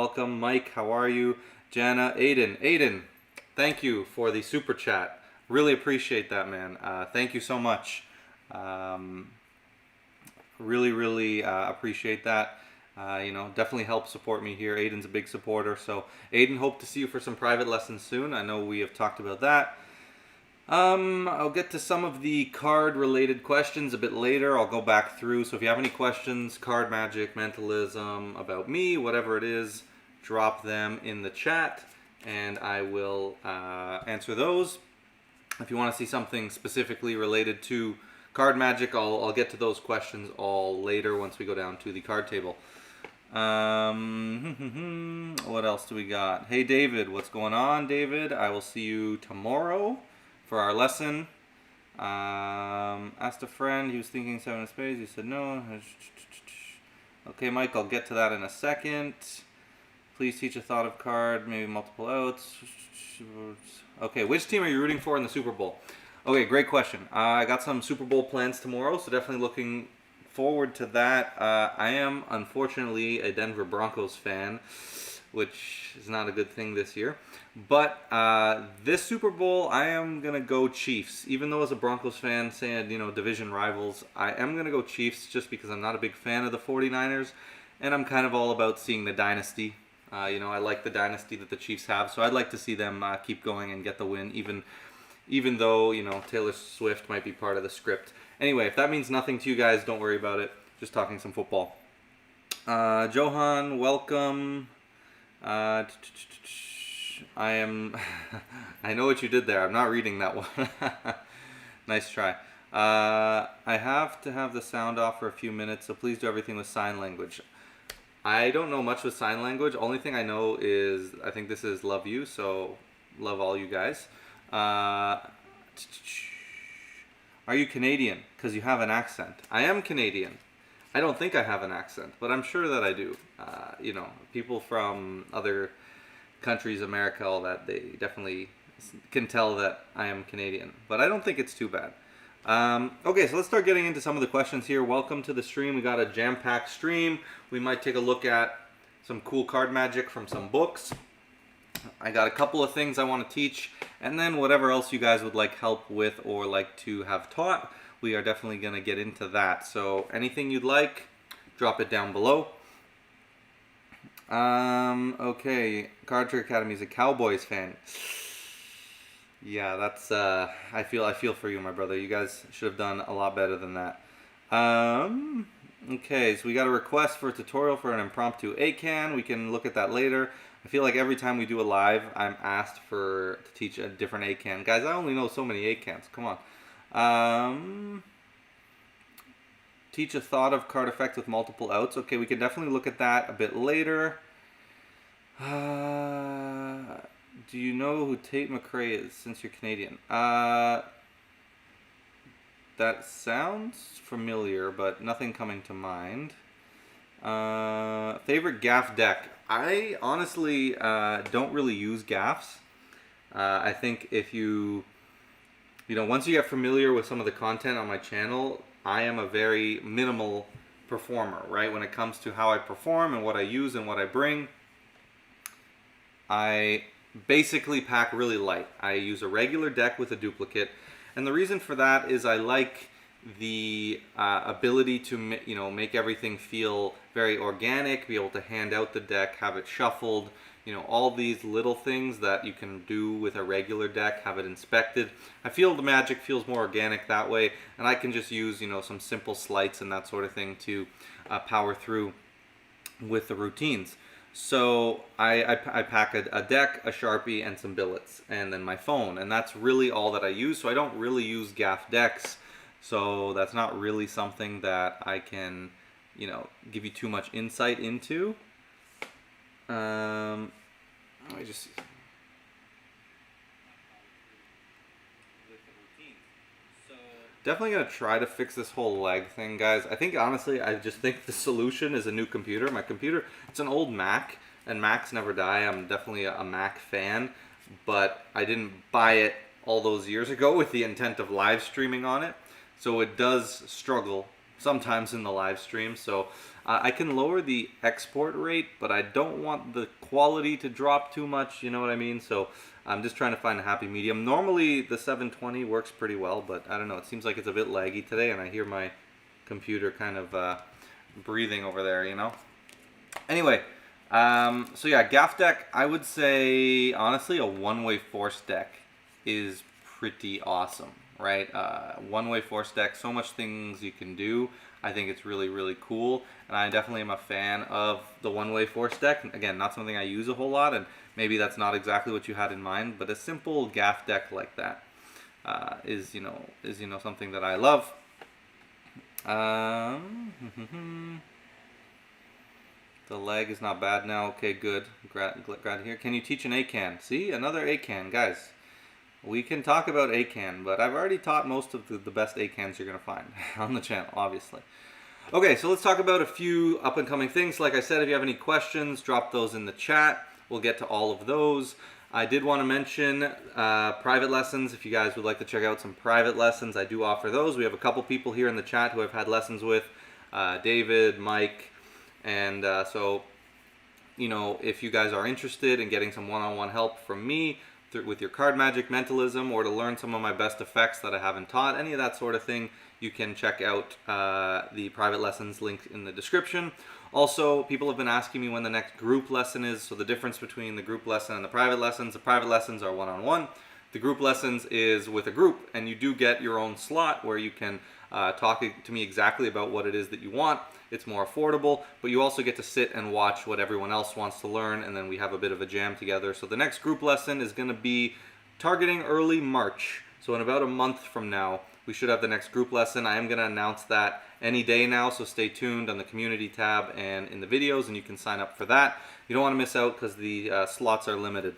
Welcome, Mike. How are you? Jana, Aiden, thank you for the super chat. Really appreciate that, man. Thank you so much. Really appreciate that. Definitely help support me here. Aiden's a big supporter. So, Aiden, hope to see you for some private lessons soon. I know we have talked about that. I'll get to some of the card-related questions a bit later. I'll go back through. So if you have any questions, card magic, mentalism, about me, whatever it is, drop them in the chat, and I will answer those. If you want to see something specifically related to card magic, I'll get to those questions all later once we go down to the card table. What else do we got? Hey, David, what's going on, David? I will see you tomorrow for our lesson. Asked a friend, he was thinking 7 of spades, he said no. Okay, Mike, I'll get to that in a second. Please teach a thought of card, maybe multiple outs. Okay, which team are you rooting for in the Super Bowl? Okay, great question. I got some Super Bowl plans tomorrow, so definitely looking forward to that. I am, unfortunately, a Denver Broncos fan, which is not a good thing this year. But this Super Bowl, I am going to go Chiefs. Even though as a Broncos fan, saying, division rivals, I am going to go Chiefs just because I'm not a big fan of the 49ers. And I'm kind of all about seeing the dynasty. I like the dynasty that the Chiefs have. So I'd like to see them keep going and get the win, even though, Taylor Swift might be part of the script. Anyway, if that means nothing to you guys, don't worry about it. Just talking some football. Johan, welcome. I know what you did there. I'm not reading that one. Nice try. I have to have the sound off for a few minutes, so please do everything with sign language. I don't know much with sign language. Only thing I know is, I think this is love you, so love all you guys. Are you Canadian? Because you have an accent. I am Canadian. I don't think I have an accent, but I'm sure that I do. People from other countries, America, all that, they definitely can tell that I am Canadian. But I don't think it's too bad. Okay, so let's start getting into some of the questions here. Welcome to the stream. We got a jam-packed stream. We might take a look at some cool card magic from some books. I got a couple of things I want to teach, and then whatever else you guys would like help with or like to have taught, we are definitely going to get into that. So anything you'd like, drop it down below. Okay, Card Trick Academy is a Cowboys fan. Yeah, that's I feel for you, my brother. You guys should have done a lot better than that. Okay, so we got a request for a tutorial for an impromptu ACAN. We can look at that later. I feel like every time we do a live, I'm asked to teach a different ACAN. Guys, I only know so many ACANs. Come on. Teach a thought of card effect with multiple outs. Okay, we can definitely look at that a bit later. Do you know who Tate McRae is, since you're Canadian? That sounds familiar, but nothing coming to mind. Favorite gaff deck? I honestly don't really use gaffs. I think if once you get familiar with some of the content on my channel, I am a very minimal performer, right? When it comes to how I perform and what I use and what I bring, I basically pack really light. I use a regular deck with a duplicate, and the reason for that is I like the ability to make everything feel very organic, be able to hand out the deck, have it shuffled, all these little things that you can do with a regular deck, have it inspected. I feel the magic feels more organic that way, and I can just use some simple sleights and that sort of thing to power through with the routines. So I pack a deck, a Sharpie, and some billets, and then my phone, and that's really all that I use. So I don't really use gaff decks, so that's not really something that I can give you too much insight into. Definitely gonna try to fix this whole lag thing, guys. I think honestly, I just think the solution is a new computer. My computer, it's an old Mac, and Macs never die. I'm definitely a Mac fan, but I didn't buy it all those years ago with the intent of live streaming on it. So it does struggle sometimes in the live stream. So I can lower the export rate, but I don't want the quality to drop too much, you know what I mean? So I'm just trying to find a happy medium. Normally the 720 works pretty well, but I don't know, it seems like it's a bit laggy today, and I hear my computer kind of breathing over there, you know? Anyway, so yeah, gaff deck, I would say, honestly, a one-way force deck is pretty awesome, right? One-way force deck, so much things you can do. I think it's really, really cool, and I definitely am a fan of the one-way force deck. Again, not something I use a whole lot, and maybe that's not exactly what you had in mind, but a simple gaff deck like that is something that I love. The lag is not bad now. Okay, good. Glad to hear. Can you teach an ACAN? See, another ACAN, guys. We can talk about ACAN, but I've already taught most of the best ACANs you're going to find on the channel, obviously. Okay, so let's talk about a few up-and-coming things. Like I said, if you have any questions, drop those in the chat. We'll get to all of those. I did want to mention private lessons. If you guys would like to check out some private lessons, I do offer those. We have a couple people here in the chat who I've had lessons with, David, Mike, and so, you know, if you guys are interested in getting some one-on-one help from me with your card magic, mentalism, or to learn some of my best effects that I haven't taught, any of that sort of thing, you can check out the private lessons link in the description. Also, people have been asking me when the next group lesson is, so the difference between the group lesson and the private lessons are one-on-one. The group lessons is with a group, and you do get your own slot where you can talk to me exactly about what it is that you want. It's more affordable, but you also get to sit and watch what everyone else wants to learn, and then we have a bit of a jam together. So the next group lesson is going to be targeting early March. So in about a month from now, we should have the next group lesson. I am going to announce that any day now, so stay tuned on the community tab and in the videos, and you can sign up for that. You don't want to miss out because the slots are limited.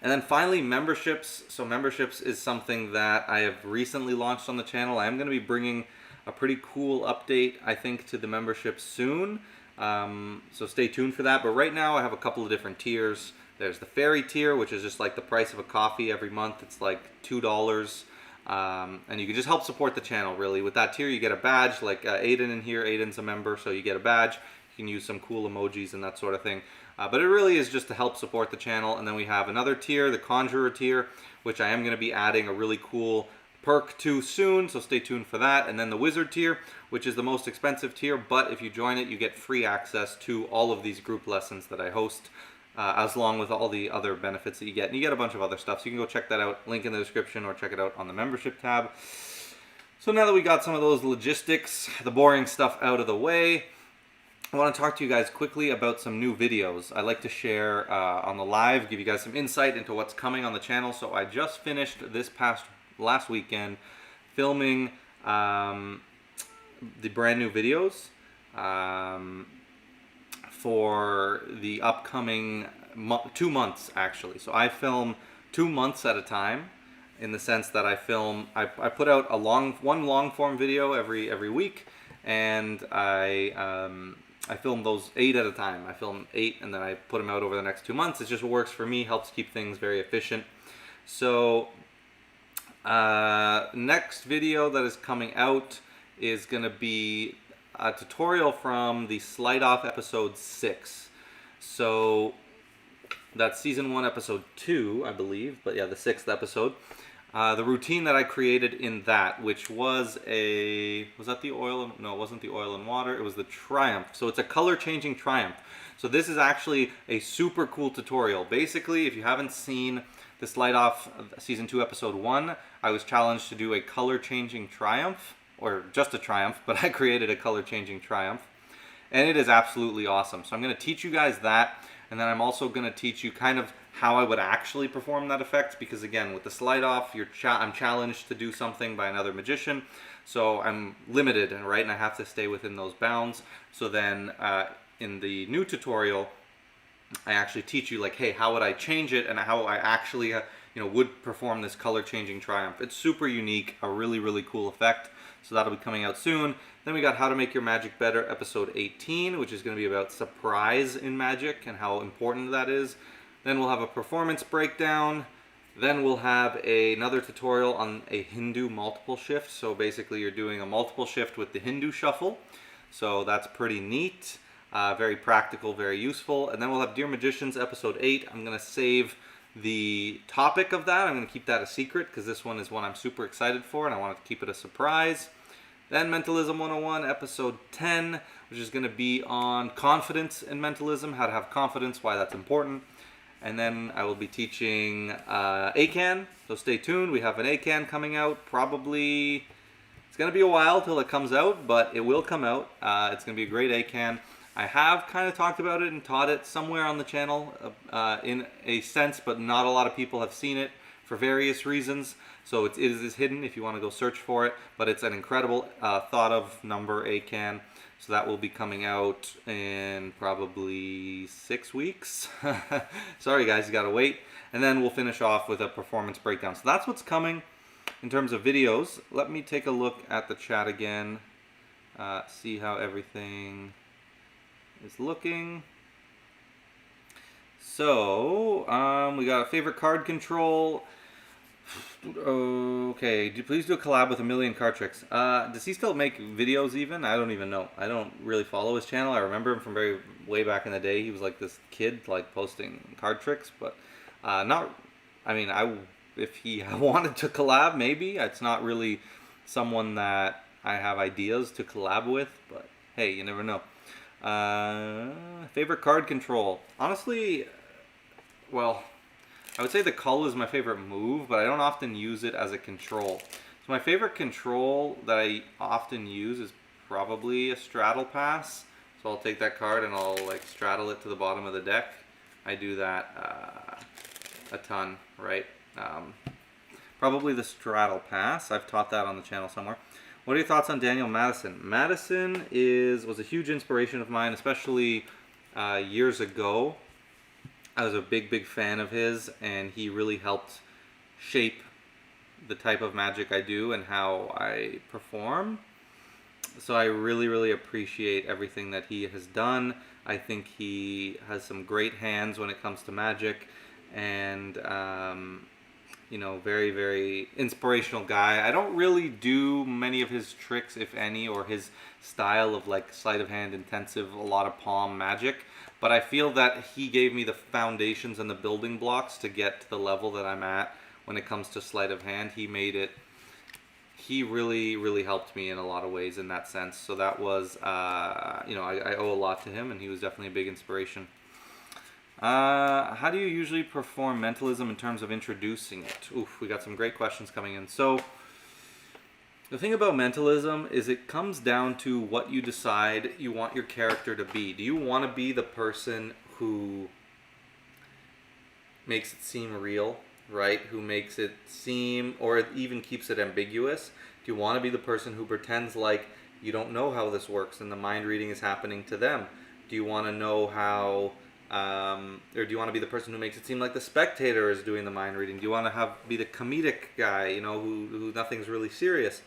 And then finally, memberships. So memberships is something that I have recently launched on the channel. I am going to be bringing a pretty cool update, I think, to the membership soon. So stay tuned for that. But right now I have a couple of different tiers. There's the fairy tier, which is just like the price of a coffee every month. It's like $2. And you can just help support the channel, really. With that tier, you get a badge, like Aiden in here. Aiden's a member, so you get a badge. You can use some cool emojis and that sort of thing. But it really is just to help support the channel. And then we have another tier, the Conjurer tier, which I am going to be adding a really cool perk to soon, so stay tuned for that. And then the Wizard tier, which is the most expensive tier, but if you join it, you get free access to all of these group lessons that I host, as long with all the other benefits that you get. And you get a bunch of other stuff, so you can go check that out, link in the description, or check it out on the membership tab. So now that we got some of those logistics, the boring stuff out of the way, I want to talk to you guys quickly about some new videos I like to share on the live, give you guys some insight into what's coming on the channel. So I just finished last weekend filming the brand new videos for the upcoming 2 months, actually. So I film 2 months at a time, in the sense that I put out one long form video every week, and I film those 8 at a time. I film 8 and then I put them out over the next 2 months. It just works for me, helps keep things very efficient. So next video that is coming out is going to be a tutorial from the Sleight Off episode 6. So that's season 1 episode 2, I believe, but yeah, the 6th episode. The routine that I created in that, which was that the oil? No, it wasn't the oil and water. It was the Triumph. So it's a color changing Triumph. So this is actually a super cool tutorial. Basically, if you haven't seen the Sleight Off season 2 episode 1, I was challenged to do a color changing Triumph, or just a Triumph, but I created a color changing Triumph, and it is absolutely awesome. So I'm going to teach you guys that, and then I'm also going to teach you kind of how I would actually perform that effect, because again, with the Sleight Off, I'm challenged to do something by another magician, so I'm limited, right, and I have to stay within those bounds. So then in the new tutorial, I actually teach you, like, hey, how would I change it, and how I actually would perform this color changing Triumph. It's super unique, a really, really cool effect. So that'll be coming out soon. Then we got How to Make Your Magic Better episode 18, which is going to be about surprise in magic and how important that is. Then we'll have a performance breakdown. Then we'll have another tutorial on a Hindu multiple shift. So basically you're doing a multiple shift with the Hindu shuffle. So that's pretty neat, very practical, very useful. And then we'll have Dear Magicians episode 8. I'm going to save the topic of that. I'm going to keep that a secret because this one is one I'm super excited for and I wanted to keep it a surprise. Then Mentalism 101 episode 10, which is going to be on confidence in mentalism, how to have confidence, why that's important. And then I will be teaching ACAN, so stay tuned. We have an ACAN coming out, probably, it's going to be a while till it comes out, but it will come out. It's going to be a great ACAN. I have kind of talked about it and taught it somewhere on the channel in a sense, but not a lot of people have seen it for various reasons. So it is hidden if you want to go search for it, but it's an incredible thought of number ACAN. So that will be coming out in probably 6 weeks. Sorry guys, you gotta wait. And then we'll finish off with a performance breakdown. So that's what's coming in terms of videos. Let me take a look at the chat again, see how everything is looking. So we got a favorite card control. Okay, please do a collab with 1,000,000 card tricks. Does he still make videos even? I don't even know. I don't really follow his channel. I remember him from way back in the day. He was like this kid like posting card tricks, but not, I mean, if he wanted to collab, maybe. It's not really someone that I have ideas to collab with, but hey, you never know. Favorite card control. Honestly, well, I would say the cull is my favorite move, but I don't often use it as a control. So my favorite control that I often use is probably a straddle pass. So I'll take that card and I'll like straddle it to the bottom of the deck. I do that a ton, right? Probably the straddle pass. I've taught that on the channel somewhere. What are your thoughts on Daniel Madison? Madison was a huge inspiration of mine, especially years ago. I was a big fan of his, and he really helped shape the type of magic I do and how I perform. So I really appreciate everything that he has done. I think he has some great hands when it comes to magic, and you know, very inspirational guy. I don't really do many of his tricks, if any, or his style of like sleight of hand intensive, a lot of palm magic. But I feel that he gave me the foundations and the building blocks to get to the level that I'm at when it comes to sleight of hand. He really helped me in a lot of ways in that sense. So that was, you know, I owe a lot to him, and he was definitely a big inspiration. How do you usually perform mentalism in terms of introducing it? Oof, we got some great questions coming in. So the thing about mentalism is it comes down to what you decide you want your character to be. Do you want to be the person who makes it seem real, right? Who makes it seem, or even keeps it ambiguous? Do you want to be the person who pretends like you don't know how this works and the mind reading is happening to them? Do you want to know how, or do you want to be the person who makes it seem like the spectator is doing the mind reading? Do you want to be the comedic guy, you know, who nothing's really serious?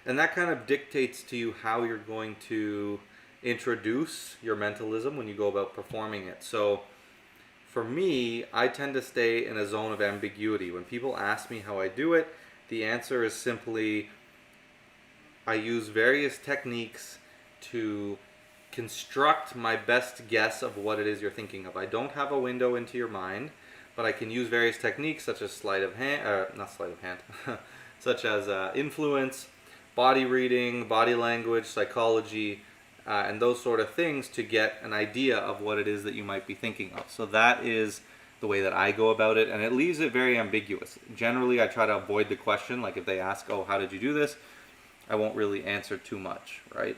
And that kind of dictates to you how you're going to introduce your mentalism when you go about performing it. So for me, I tend to stay in a zone of ambiguity. When people ask me how I do it, the answer is simply I use various techniques to construct my best guess of what it is you're thinking of. I don't have a window into your mind, but I can use various techniques such as sleight of hand, not sleight of hand, such as influence, body reading, body language, psychology, and those sort of things to get an idea of what it is that you might be thinking of. So that is the way that I go about it, and it leaves it very ambiguous. Generally, I try to avoid the question, like if they ask, oh, how did you do this? I won't really answer too much, right?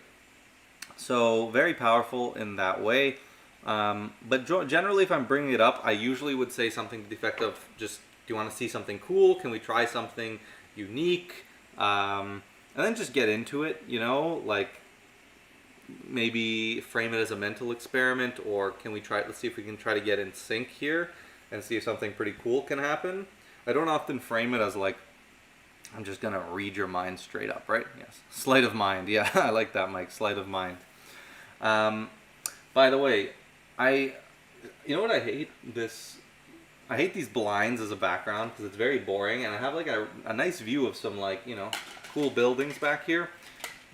So very powerful in that way. But generally, if I'm bringing it up, I usually would say something to the effect of just, do you want to see something cool? Can we try something unique? And then just get into it, you know, like maybe frame it as a mental experiment, or can we try, let's see if we can try to get in sync here and see if something pretty cool can happen. I don't often frame it as like, I'm just going to read your mind straight up, right? Yes. Sleight of mind. Yeah, I like that, Mike. Sleight of mind. By the way, you know what I hate? This I hate these blinds as a background because it's very boring, and I have like a nice view of some like, you know, cool buildings back here.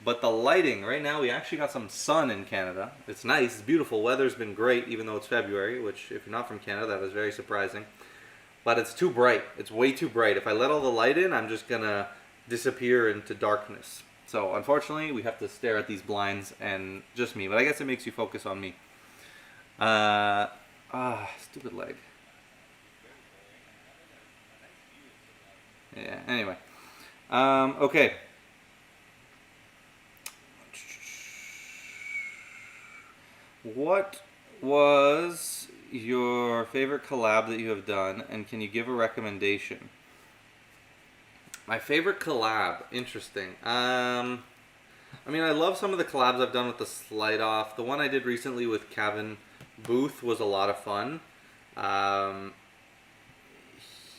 But the lighting, right now we actually got some sun in Canada. It's nice, it's beautiful. Weather's been great even though it's February, which if you're not from Canada, that is very surprising. But it's too bright. It's way too bright. If I let all the light in, I'm just gonna disappear into darkness. So unfortunately, we have to stare at these blinds and just me. But I guess it makes you focus on me. Stupid leg. Yeah, anyway. Okay. What was your favorite collab that you have done, and can you give a recommendation? My favorite collab, interesting. I mean, I love some of the collabs I've done with the Sleight Off. The one I did recently with Kevin Booth was a lot of fun.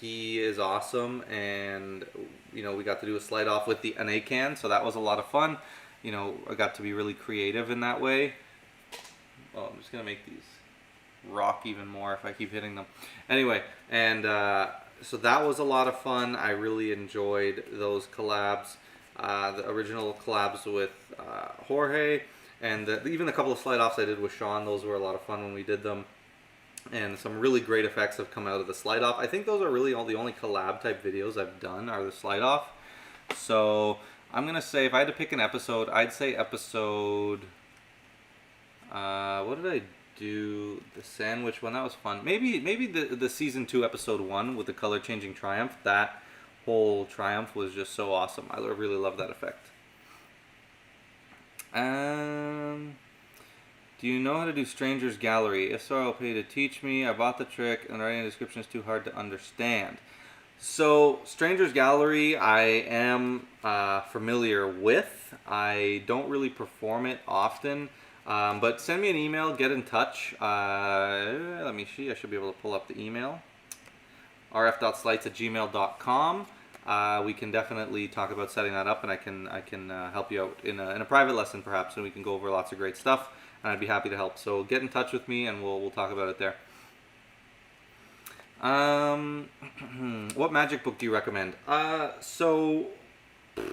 He is awesome, and you know, we got to do a Sleight Off with an A-can, so that was a lot of fun. You know, I got to be really creative in that way. Oh, I'm just gonna make these rock even more if I keep hitting them. Anyway, and so that was a lot of fun. I really enjoyed those collabs. The original collabs with Jorge, and even a couple of Sleight Offs I did with Sean. Those were a lot of fun when we did them. And some really great effects have come out of the Sleight Off. I think those are really the only collab type videos I've done are the Sleight Off. So I'm gonna say if I had to pick an episode, I'd say episode. What did I do? The sandwich one, that was fun. Maybe the season 2 episode 1 with the color changing triumph. That whole triumph was just so awesome. I really love that effect. Do you know how to do Stranger's Gallery? If so, I'll pay you to teach me. I bought the trick, and writing a description is too hard to understand. So, Stranger's Gallery, I am familiar with. I don't really perform it often, but send me an email, get in touch. Let me see, I should be able to pull up the email. rf.sleights@gmail.com. We can definitely talk about setting that up, and I can help you out in a private lesson perhaps, and we can go over lots of great stuff. And I'd be happy to help. So get in touch with me, and we'll talk about it there. What magic book do you recommend? So a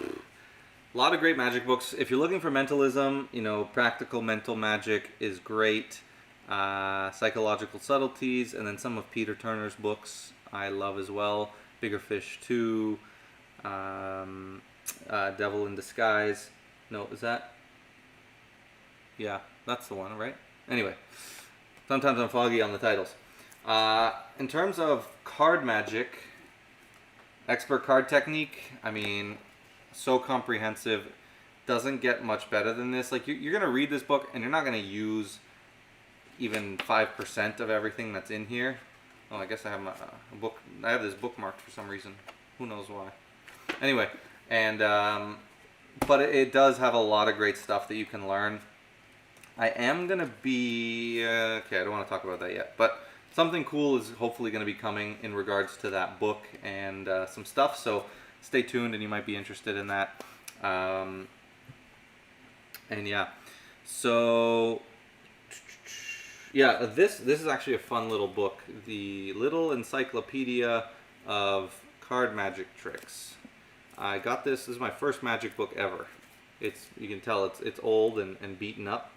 lot of great magic books. If you're looking for mentalism, you know, Practical Mental Magic is great. Psychological Subtleties, and then some of Peter Turner's books I love as well. Bigger Fish 2, Devil in Disguise. No, is that? Yeah, that's the one, right? Anyway, sometimes I'm foggy on the titles. In terms of card magic, Expert Card Technique, I mean, so comprehensive, doesn't get much better than this. Like, you're going to read this book, and you're not going to use even 5% of everything that's in here. Oh, I guess I have a book. I have this bookmarked for some reason. Who knows why. Anyway, and but it does have a lot of great stuff that you can learn. I am going to be... okay, I don't want to talk about that yet. But something cool is hopefully going to be coming in regards to that book and some stuff. So stay tuned, and you might be interested in that. And yeah. So... yeah, this is actually a fun little book. The Little Encyclopedia of Card Magic Tricks. I got this. This is my first magic book ever. You can tell it's old and beaten up.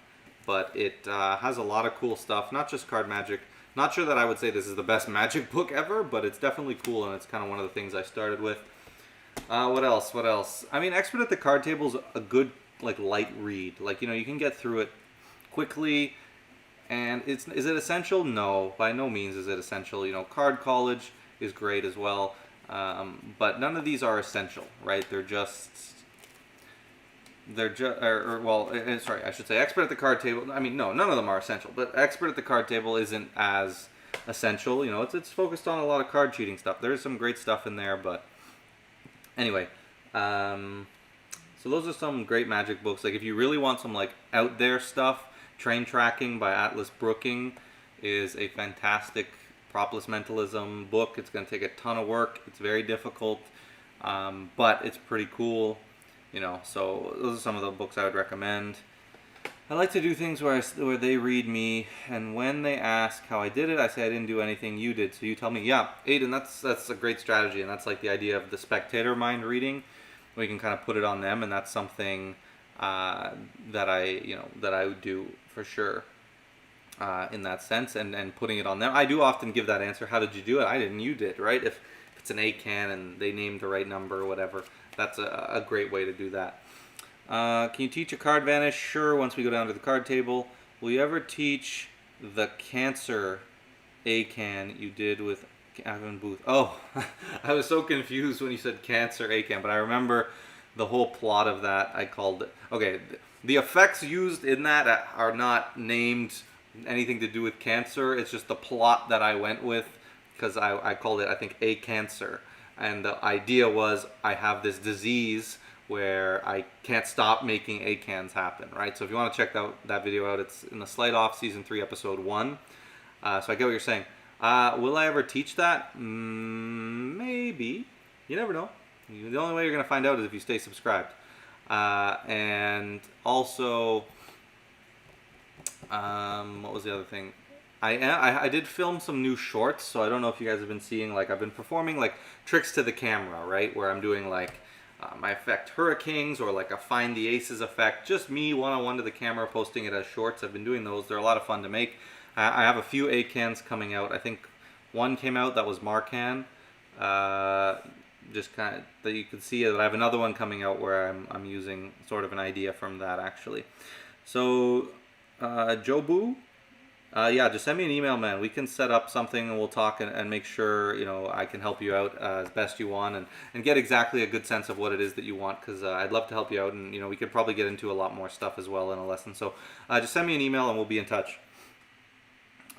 But it has a lot of cool stuff, not just card magic. Not sure that I would say this is the best magic book ever, but it's definitely cool, and it's kind of one of the things I started with. What else? I mean, Expert at the Card Table is a good, like, light read. Like, you know, you can get through it quickly, and is it essential? No, by no means is it essential. You know, Card College is great as well, but none of these are essential, right? Sorry, I should say Expert at the Card Table. I mean, no, none of them are essential, but Expert at the Card Table isn't as essential. You know, it's focused on a lot of card cheating stuff. There's some great stuff in there, but anyway, so those are some great magic books. Like, if you really want some, like, out there stuff, Train Tracking by Atlas Brooking is a fantastic propless mentalism book. It's going to take a ton of work. It's very difficult, but it's pretty cool. You know, so those are some of the books I would recommend. I like to do things where where they read me, and when they ask how I did it, I say I didn't do anything, you did. So you tell me, yeah, Aiden, that's a great strategy, and that's like the idea of the spectator mind reading. We can kind of put it on them, and that's something that I would do for sure in that sense, and putting it on them. I do often give that answer. How did you do it? I didn't. You did, right? If it's an A can and they named the right number or whatever, that's a great way to do that. Can you teach a card vanish? Sure, once we go down to the card table. Will you ever teach the Cancer A-can you did with Gavin Booth? Oh, I was so confused when you said Cancer A-can, but I remember the whole plot of that. I called it. Okay, the effects used in that are not named anything to do with cancer. It's just the plot that I went with, because I called it, I think, A Cancer. And the idea was I have this disease where I can't stop making A-cans happen, right? So if you want to check that video out, it's in the Sleight Off Season 3, Episode 1. So I get what you're saying. Will I ever teach that? Maybe. You never know. The only way you're going to find out is if you stay subscribed. And also, what was the other thing? I did film some new shorts, so I don't know if you guys have been seeing, like, I've been performing, like, tricks to the camera, right? Where I'm doing, like, my effect hurricanes, or like a find the aces effect, just me one-on-one to the camera, posting it as shorts. I've been doing those. They're a lot of fun to make. I have a few A-cans coming out. I think one came out that was Marcan, just kind of that you can see it. I have another one coming out where I'm using sort of an idea from that, actually. So Jobu, yeah, just send me an email, man. We can set up something and we'll talk and make sure, you know, I can help you out as best you want, and get exactly a good sense of what it is that you want, because I'd love to help you out, and, you know, we could probably get into a lot more stuff as well in a lesson. So just send me an email and we'll be in touch.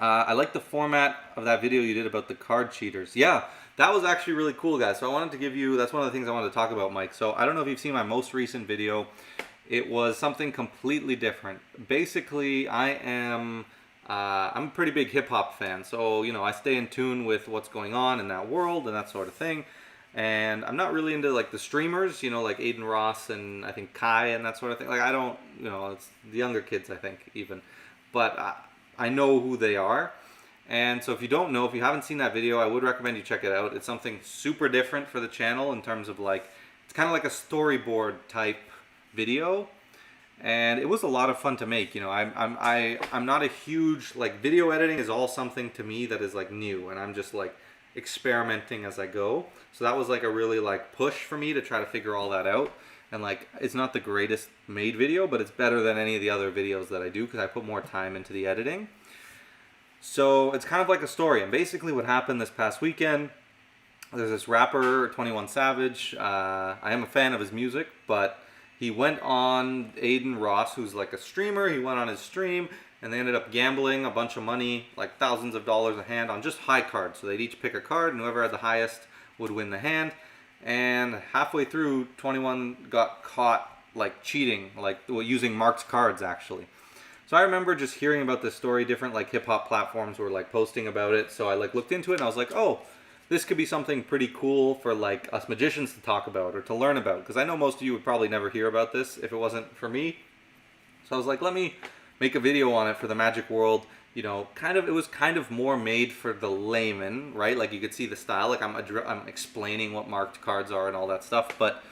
I like the format of that video you did about the card cheaters. Yeah, that was actually really cool, guys. So I wanted to give you, that's one of the things I wanted to talk about, Mike. So I don't know if you've seen my most recent video. It was something completely different. Basically, I'm a pretty big hip-hop fan, so, you know, I stay in tune with what's going on in that world and that sort of thing. And I'm not really into, like, the streamers, you know, like Aiden Ross and I think Kai and that sort of thing. Like, I don't, you know, it's the younger kids, I think, even. But I know who they are. And so if you don't know, if you haven't seen that video, I would recommend you check it out. It's something super different for the channel in terms of, like, it's kind of like a storyboard type video. And it was a lot of fun to make. You know, I'm not a huge, like, video editing is all something to me that is, like, new, and I'm just, like, experimenting as I go. So that was, like, a really, like, push for me to try to figure all that out. And, like, it's not the greatest made video, but it's better than any of the other videos that I do, because I put more time into the editing. So it's kind of like a story. And basically what happened this past weekend, there's this rapper, 21 Savage. I am a fan of his music, but he went on Aiden Ross, who's like a streamer. He went on his stream, and they ended up gambling a bunch of money, like thousands of dollars a hand, on just high cards. So they'd each pick a card, and whoever had the highest would win the hand. And halfway through, 21 got caught, like, cheating, like, well, using Mark's cards, actually. So I remember just hearing about this story. Different, like, hip-hop platforms were, like, posting about it. So I, like, looked into it, and I was like, oh, this could be something pretty cool for, like, us magicians to talk about or to learn about. Because I know most of you would probably never hear about this if it wasn't for me. So I was like, let me make a video on it for the magic world. You know, it was kind of more made for the layman, right? Like, you could see the style. Like, I'm explaining what marked cards are and all that stuff. But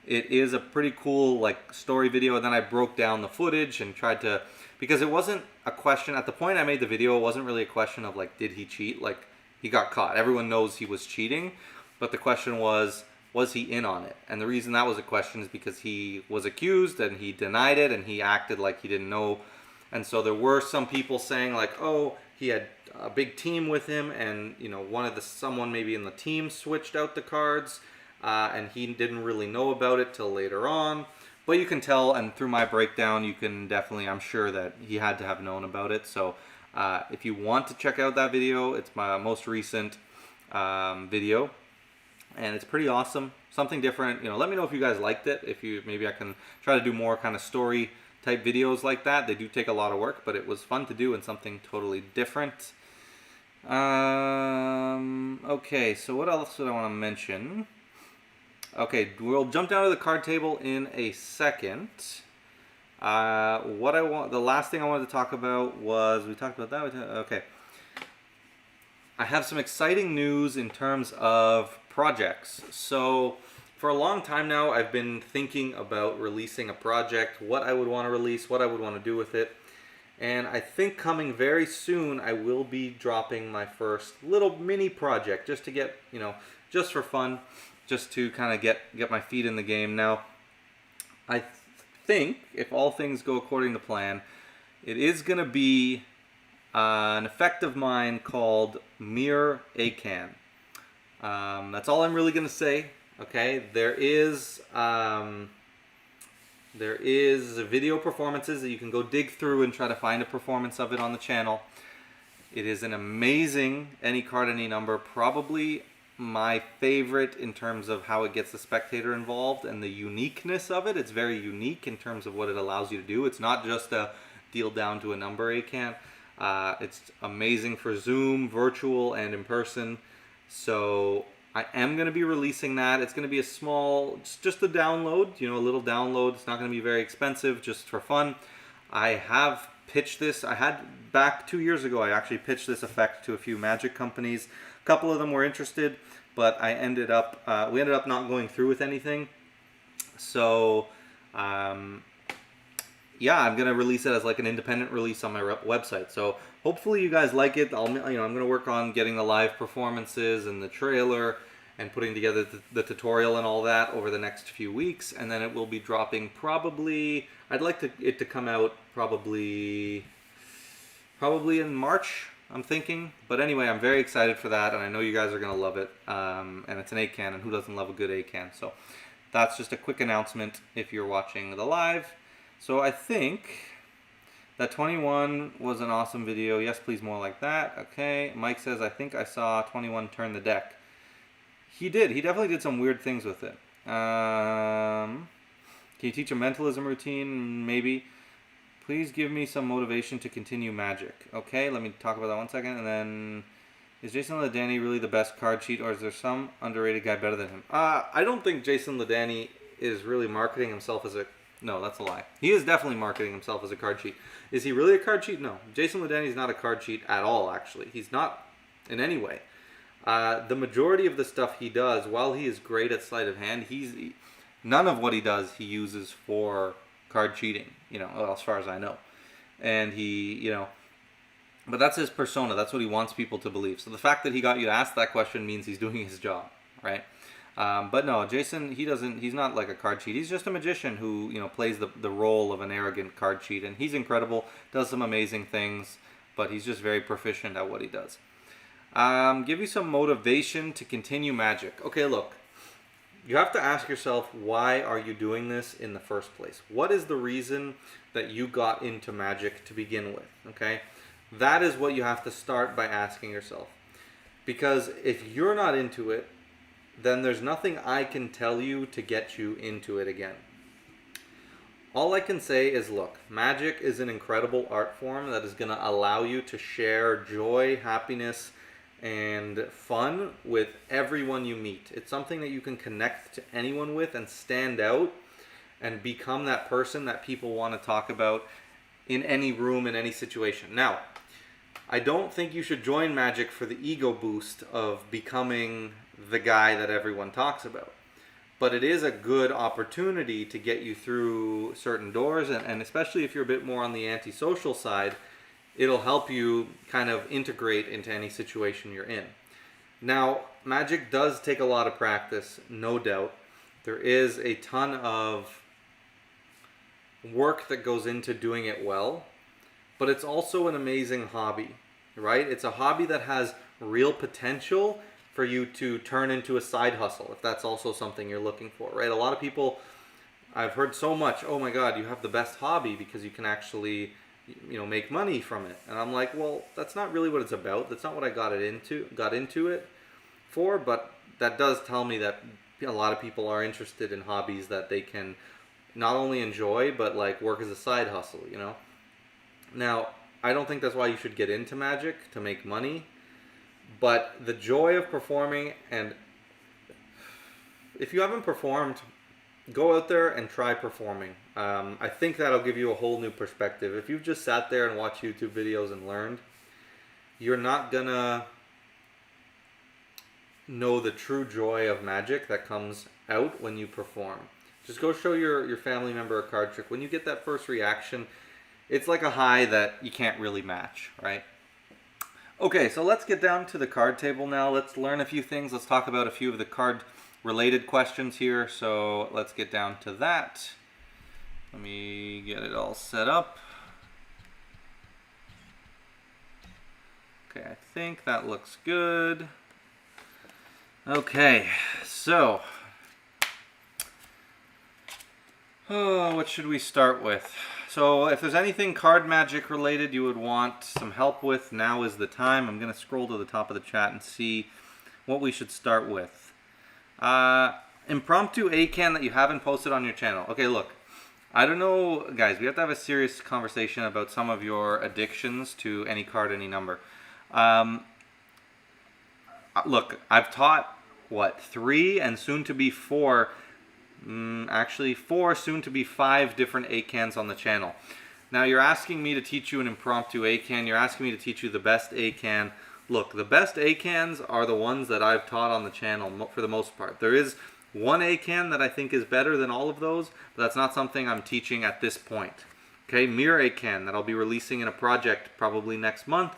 it is a pretty cool, like, story video. And then I broke down the footage and tried to, because it wasn't a question, at the point I made the video, it wasn't really a question of, like, did he cheat? Like, he got caught. Everyone knows he was cheating. But the question was he in on it? And the reason that was a question is because he was accused and he denied it and he acted like he didn't know. And so there were some people saying, like, oh, he had a big team with him, and, you know, someone maybe in the team switched out the cards, and he didn't really know about it till later on. But you can tell, and through my breakdown, you can definitely, I'm sure that he had to have known about it. So if you want to check out that video, it's my most recent video, and it's pretty awesome. Something different. You know, let me know if you guys liked it. Maybe I can try to do more kind of story type videos like that. They do take a lot of work, but it was fun to do and something totally different. Okay, so what else did I want to mention? Okay, we'll jump down to the card table in a second. The last thing I wanted to talk about was, we talked about that. Okay. I have some exciting news in terms of projects. So for a long time now, I've been thinking about releasing a project, what I would want to release, what I would want to do with it. And I think coming very soon, I will be dropping my first little mini project just to get, just for fun, just to kind of get my feet in the game. Now, I think if all things go according to plan, it is going to be an effect of mine called Mere Acan. That's all I'm really going to say. Okay, there is video performances that you can go dig through and try to find a performance of it on the channel. It is an amazing any card, any number, probably my favorite in terms of how it gets the spectator involved and the uniqueness of it. It's very unique in terms of what it allows you to do. It's not just a deal down to a number Acan. It's amazing for Zoom, virtual, and in person. So I am going to be releasing that. It's going to be a small, just a download, a little download. It's not going to be very expensive, just for fun. I have pitched this. I had, back 2 years ago, I actually pitched this effect to a few magic companies. A couple of them were interested, but we ended up not going through with anything. So, yeah, I'm gonna release it as like an independent release on my website. So hopefully you guys like it. I'm gonna work on getting the live performances and the trailer and putting together the tutorial and all that over the next few weeks, and then it will be dropping probably. I'd like it to come out probably in March, I'm thinking. But anyway, I'm very excited for that, and I know you guys are gonna love it. And it's an Acan, and who doesn't love a good Acan? So that's just a quick announcement if you're watching the live. So I think that 21 was an awesome video. Yes, please, more like that. Okay. Mike says, I think I saw 21 turn the deck. He did. He definitely did some weird things with it. Can you teach a mentalism routine? Maybe. Please give me some motivation to continue magic. Okay, let me talk about that 1 second. And then, is Jason Ledani really the best card cheat, or is there some underrated guy better than him? I don't think Jason Ledani is really marketing himself as a... No, that's a lie. He is definitely marketing himself as a card cheat. Is he really a card cheat? No. Jason Ledani is not a card cheat at all, actually. He's not in any way. The majority of the stuff he does, while he is great at sleight of hand, none of what he does he uses for card cheating, as far as I know. And but that's his persona. That's what he wants people to believe. So the fact that he got you to ask that question means he's doing his job, right? But no, Jason, he's not like a card cheat. He's just a magician who, plays the role of an arrogant card cheat. And he's incredible, does some amazing things, but he's just very proficient at what he does. Give you some motivation to continue magic. Okay, look, you have to ask yourself, why are you doing this in the first place? What is the reason that you got into magic to begin with, okay? That is what you have to start by asking yourself. Because if you're not into it, then there's nothing I can tell you to get you into it again. All I can say is, look, magic is an incredible art form that is going to allow you to share joy, happiness, and fun with everyone you meet. It's something that you can connect to anyone with and stand out and become that person that people want to talk about in any room, in any situation. Now, I don't think you should join magic for the ego boost of becoming the guy that everyone talks about. But it is a good opportunity to get you through certain doors, and especially if you're a bit more on the antisocial side, it'll help you kind of integrate into any situation you're in. Now, magic does take a lot of practice, no doubt. There is a ton of work that goes into doing it well, but it's also an amazing hobby, right? It's a hobby that has real potential for you to turn into a side hustle, if that's also something you're looking for, right? A lot of people, I've heard so much, oh my God, you have the best hobby because you can actually, make money from it. And I'm like, well, that's not really what it's about. That's not what I got into it for, but that does tell me that a lot of people are interested in hobbies that they can not only enjoy, but like work as a side hustle, Now, I don't think that's why you should get into magic, to make money. But the joy of performing, and if you haven't performed go out there and try performing. I think that'll give you a whole new perspective. If you've just sat there and watched YouTube videos and learned, you're not gonna know the true joy of magic that comes out when you perform. Just go show your family member a card trick. When you get that first reaction, it's like a high that you can't really match, right? Okay, so let's get down to the card table now. Let's learn a few things. Let's talk about a few of the card related questions here. So let's get down to that. Let me get it all set up. Okay, I think that looks good. Okay, so what should we start with? So if there's anything card magic related you would want some help with, now is the time. I'm going to scroll to the top of the chat and see what we should start with. Impromptu ACAN that you haven't posted on your channel. Okay, look, I don't know, guys, we have to have a serious conversation about some of your addictions to any card, any number. Look, I've taught, what, 3 and soon to be 4, actually 4, soon to be 5 different ACANs on the channel. Now you're asking me to teach you an impromptu ACAN, you're asking me to teach you the best ACAN. Look, the best ACANs are the ones that I've taught on the channel for the most part. There is one ACAN that I think is better than all of those, but that's not something I'm teaching at this point. Okay, Mirror ACAN that I'll be releasing in a project probably next month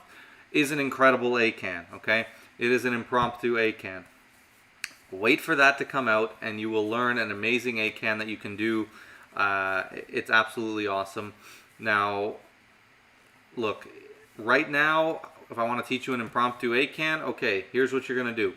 is an incredible ACAN, okay? It is an impromptu ACAN. Wait for that to come out and you will learn an amazing ACAN that you can do. It's absolutely awesome. Now, look, right now, if I want to teach you an impromptu ACAN, okay, here's what you're going to do.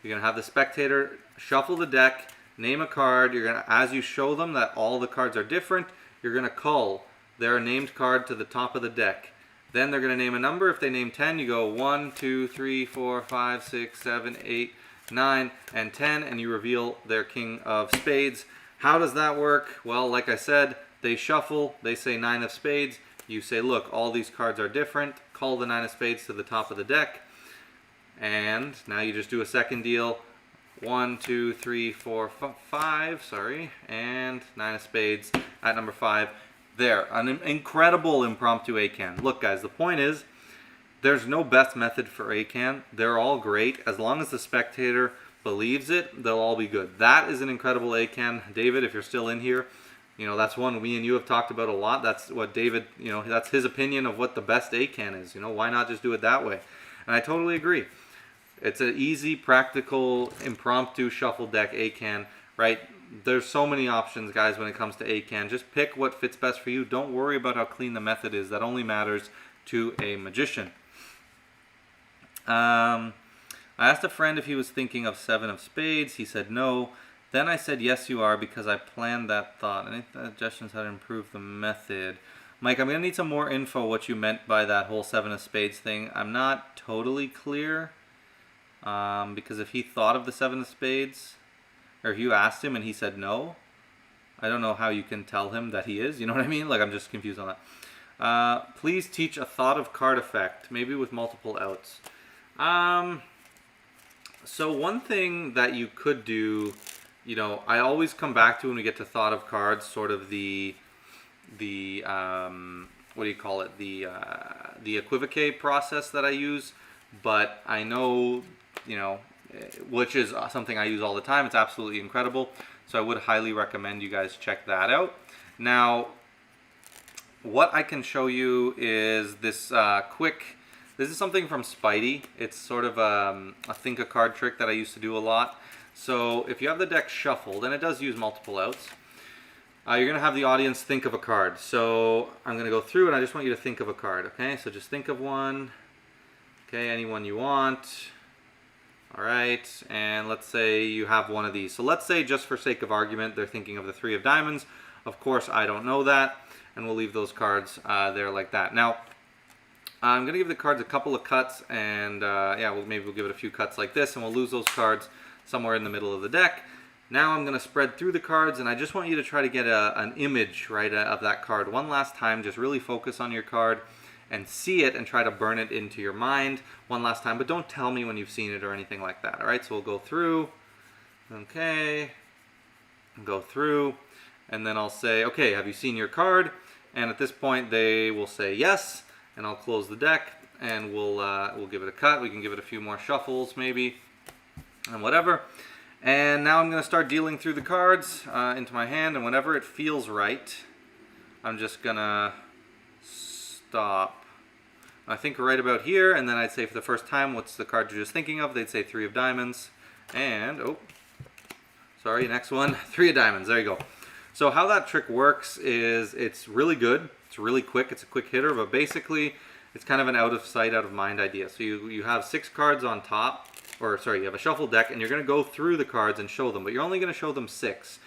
You're going to have the spectator shuffle the deck, name a card. You're going to, as you show them that all the cards are different, you're going to cull their named card to the top of the deck. Then they're going to name a number. If they name 10, you go 1, 2, 3, 4, 5, 6, 7, 8, 9, and 10, and you reveal their king of spades. How does that work? Well, like I said, they shuffle, they say 9 of spades. You say, look, all these cards are different. Call the 9 of spades to the top of the deck. And now you just do a second deal. 1, 2, 3, 4, 5, sorry, and 9 of spades at number 5. There, an incredible impromptu ACAN. Look, guys, the point is, there's no best method for ACAN. They're all great. As long as the spectator believes it, they'll all be good. That is an incredible ACAN. David, if you're still in here, you know, that's one we and you have talked about a lot. That's what David, you know, that's his opinion of what the best ACAN is. You know, why not just do it that way? And I totally agree. It's an easy, practical, impromptu shuffle deck ACAN, right? There's so many options, guys, when it comes to ACAN. Just pick what fits best for you. Don't worry about how clean the method is. That only matters to a magician. I asked a friend if he was thinking of 7 of spades. He said no. Then I said, yes, you are, because I planned that thought. Any suggestions how to improve the method? Mike, I'm going to need some more info what you meant by that whole 7 of spades thing. I'm not totally clear, because if he thought of the 7 of spades, or if you asked him and he said no, I don't know how you can tell him that he is. You know what I mean? Like, I'm just confused on that. Please teach a thought of card effect, maybe with multiple outs. So one thing that you could do, you know, I always come back to when we get to thought of cards, sort of the what do you call it? The equivocate process that I use. But I know, you know, which is something I use all the time. It's absolutely incredible. So I would highly recommend you guys check that out. Now, what I can show you is this this is something from Spidey. It's sort of a think a card trick that I used to do a lot. So if you have the deck shuffled, and it does use multiple outs, you're going to have the audience think of a card. So I'm going to go through and I just want you to think of a card, okay? So just think of one. Okay, anyone you want. All right, and let's say you have one of these. So let's say, just for sake of argument, they're thinking of the 3 of diamonds. Of course, I don't know that, and we'll leave those cards there like that. Now, I'm going to give the cards a couple of cuts, and yeah, maybe we'll give it a few cuts like this, and we'll lose those cards somewhere in the middle of the deck. Now I'm going to spread through the cards, and I just want you to try to get an image, right, of that card one last time. Just really focus on your card and see it and try to burn it into your mind one last time, but don't tell me when you've seen it or anything like that. All right, so we'll go through. Okay. go through, and then I'll say, okay, have you seen your card? And at this point they will say yes, and I'll close the deck, and we'll give it a cut. We can give it a few more shuffles maybe, and whatever. And now I'm going to start dealing through the cards into my hand, and whenever it feels right, I'm just going to stop. I think right about here, and then I'd say for the first time, what's the card you're just thinking of? They'd say 3 of diamonds, and, oh, sorry, next one, 3 of diamonds, there you go. So how that trick works is it's really good, it's really quick, it's a quick hitter, but basically it's kind of an out of sight, out of mind idea. So you have 6 cards on top, or sorry, you have a shuffle deck, and you're going to go through the cards and show them, but you're only going to show them 6.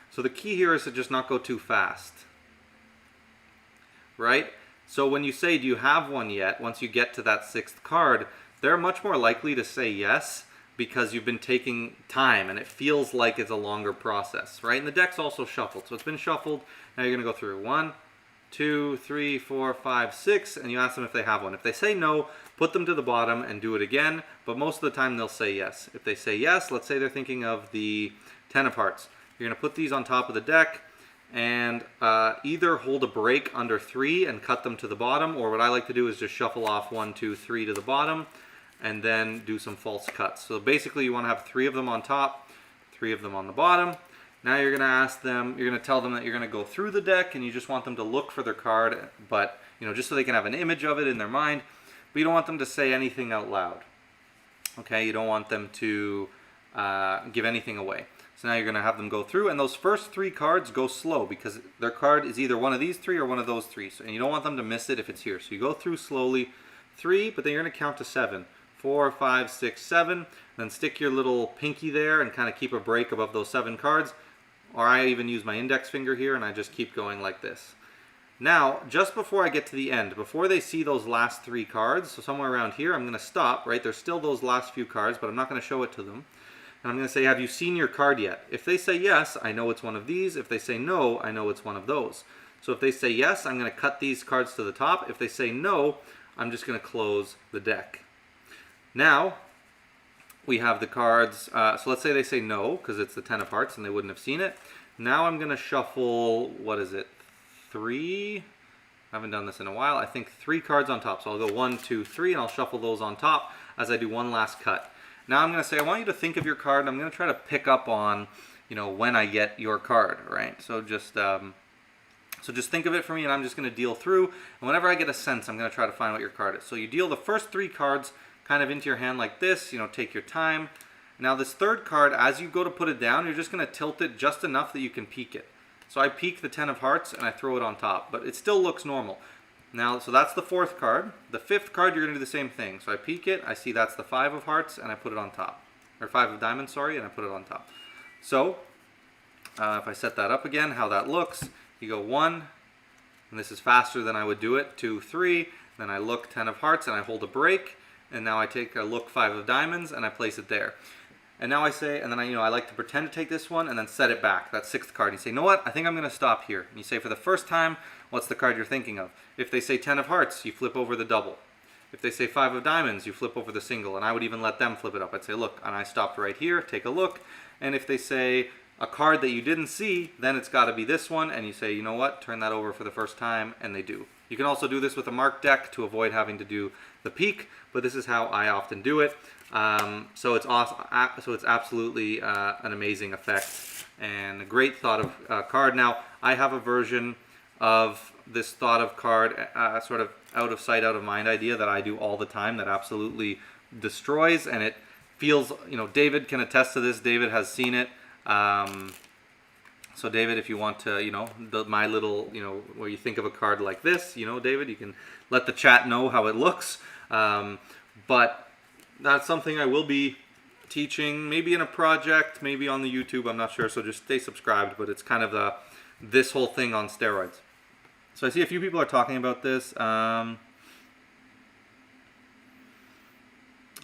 So the key here is to just not go too fast, right? So when you say, do you have one yet, once you get to that 6th card, they're much more likely to say yes, because you've been taking time and it feels like it's a longer process, right? And the deck's also shuffled. So it's been shuffled. Now you're going to go through 1, 2, 3, 4, 5, 6, and you ask them if they have one. If they say no, put them to the bottom and do it again, but most of the time they'll say yes. If they say yes, let's say they're thinking of the 10 of hearts. You're going to put these on top of the deck and either hold a break under 3 and cut them to the bottom, or what I like to do is just shuffle off 1, 2, 3 to the bottom, and then do some false cuts. So basically you want to have 3 of them on top, 3 of them on the bottom. Now you're going to ask them, you're going to tell them that you're going to go through the deck and you just want them to look for their card, but just so they can have an image of it in their mind, but you don't want them to say anything out loud. Okay, you don't want them to give anything away. So now you're going to have them go through, and those first 3 cards go slow because their card is either one of these 3 or one of those 3. So, and you don't want them to miss it if it's here. So you go through slowly, 3, but then you're going to count to 7. 4, 5, 6, 7. Then stick your little pinky there and kind of keep a break above those 7 cards. Or I even use my index finger here and I just keep going like this. Now, just before I get to the end, before they see those last 3 cards, so somewhere around here, I'm going to stop, right? There's still those last few cards, but I'm not going to show it to them. And I'm going to say, have you seen your card yet? If they say yes, I know it's one of these. If they say no, I know it's one of those. So if they say yes, I'm going to cut these cards to the top. If they say no, I'm just going to close the deck. Now, we have the cards. So let's say they say no, because it's the 10 of hearts and they wouldn't have seen it. Now I'm going to shuffle, what is it, 3? I haven't done this in a while. I think 3 cards on top. So I'll go 1, 2, 3, and I'll shuffle those on top as I do one last cut. Now I'm going to say, I want you to think of your card, and I'm going to try to pick up on, when I get your card, right? So just think of it for me, and I'm just going to deal through. And whenever I get a sense, I'm going to try to find what your card is. So you deal the first 3 cards kind of into your hand like this, take your time. Now this 3rd card, as you go to put it down, you're just going to tilt it just enough that you can peek it. So I peek the 10 of hearts, and I throw it on top, but it still looks normal. Now, so that's the 4th card. The 5th card, you're going to do the same thing. So I peek it, I see that's the 5 of hearts, and I put it on top. Or 5 of diamonds, sorry, and I put it on top. So, if I set that up again, how that looks, you go 1, and this is faster than I would do it, 2, 3, then I look 10 of hearts, and I hold a break, and now I take a look 5 of diamonds, and I place it there. And now I say, and then I like to pretend to take this one, and then set it back, that 6th card. And you say, you know what, I think I'm going to stop here. And you say, for the first time, what's the card you're thinking of? If they say 10 of hearts, you flip over the double. If they say 5 of diamonds, you flip over the single. And I would even let them flip it up. I'd say, look, and I stopped right here, take a look. And if they say a card that you didn't see, then it's got to be this one. And you say, you know what, turn that over for the first time, and they do. You can also do this with a marked deck to avoid having to do the peek, but this is how I often do it. So it's awesome. So it's absolutely an amazing effect and a great thought of card. Now I have a version of this thought of card, sort of out of sight, out of mind idea that I do all the time that absolutely destroys, and it feels, David can attest to this. David has seen it. So David, if you want to, my little, where you think of a card like this, David, you can let the chat know how it looks. But that's something I will be teaching, maybe in a project, maybe on the YouTube, I'm not sure. So just stay subscribed, but it's kind of this whole thing on steroids. So I see a few people are talking about this.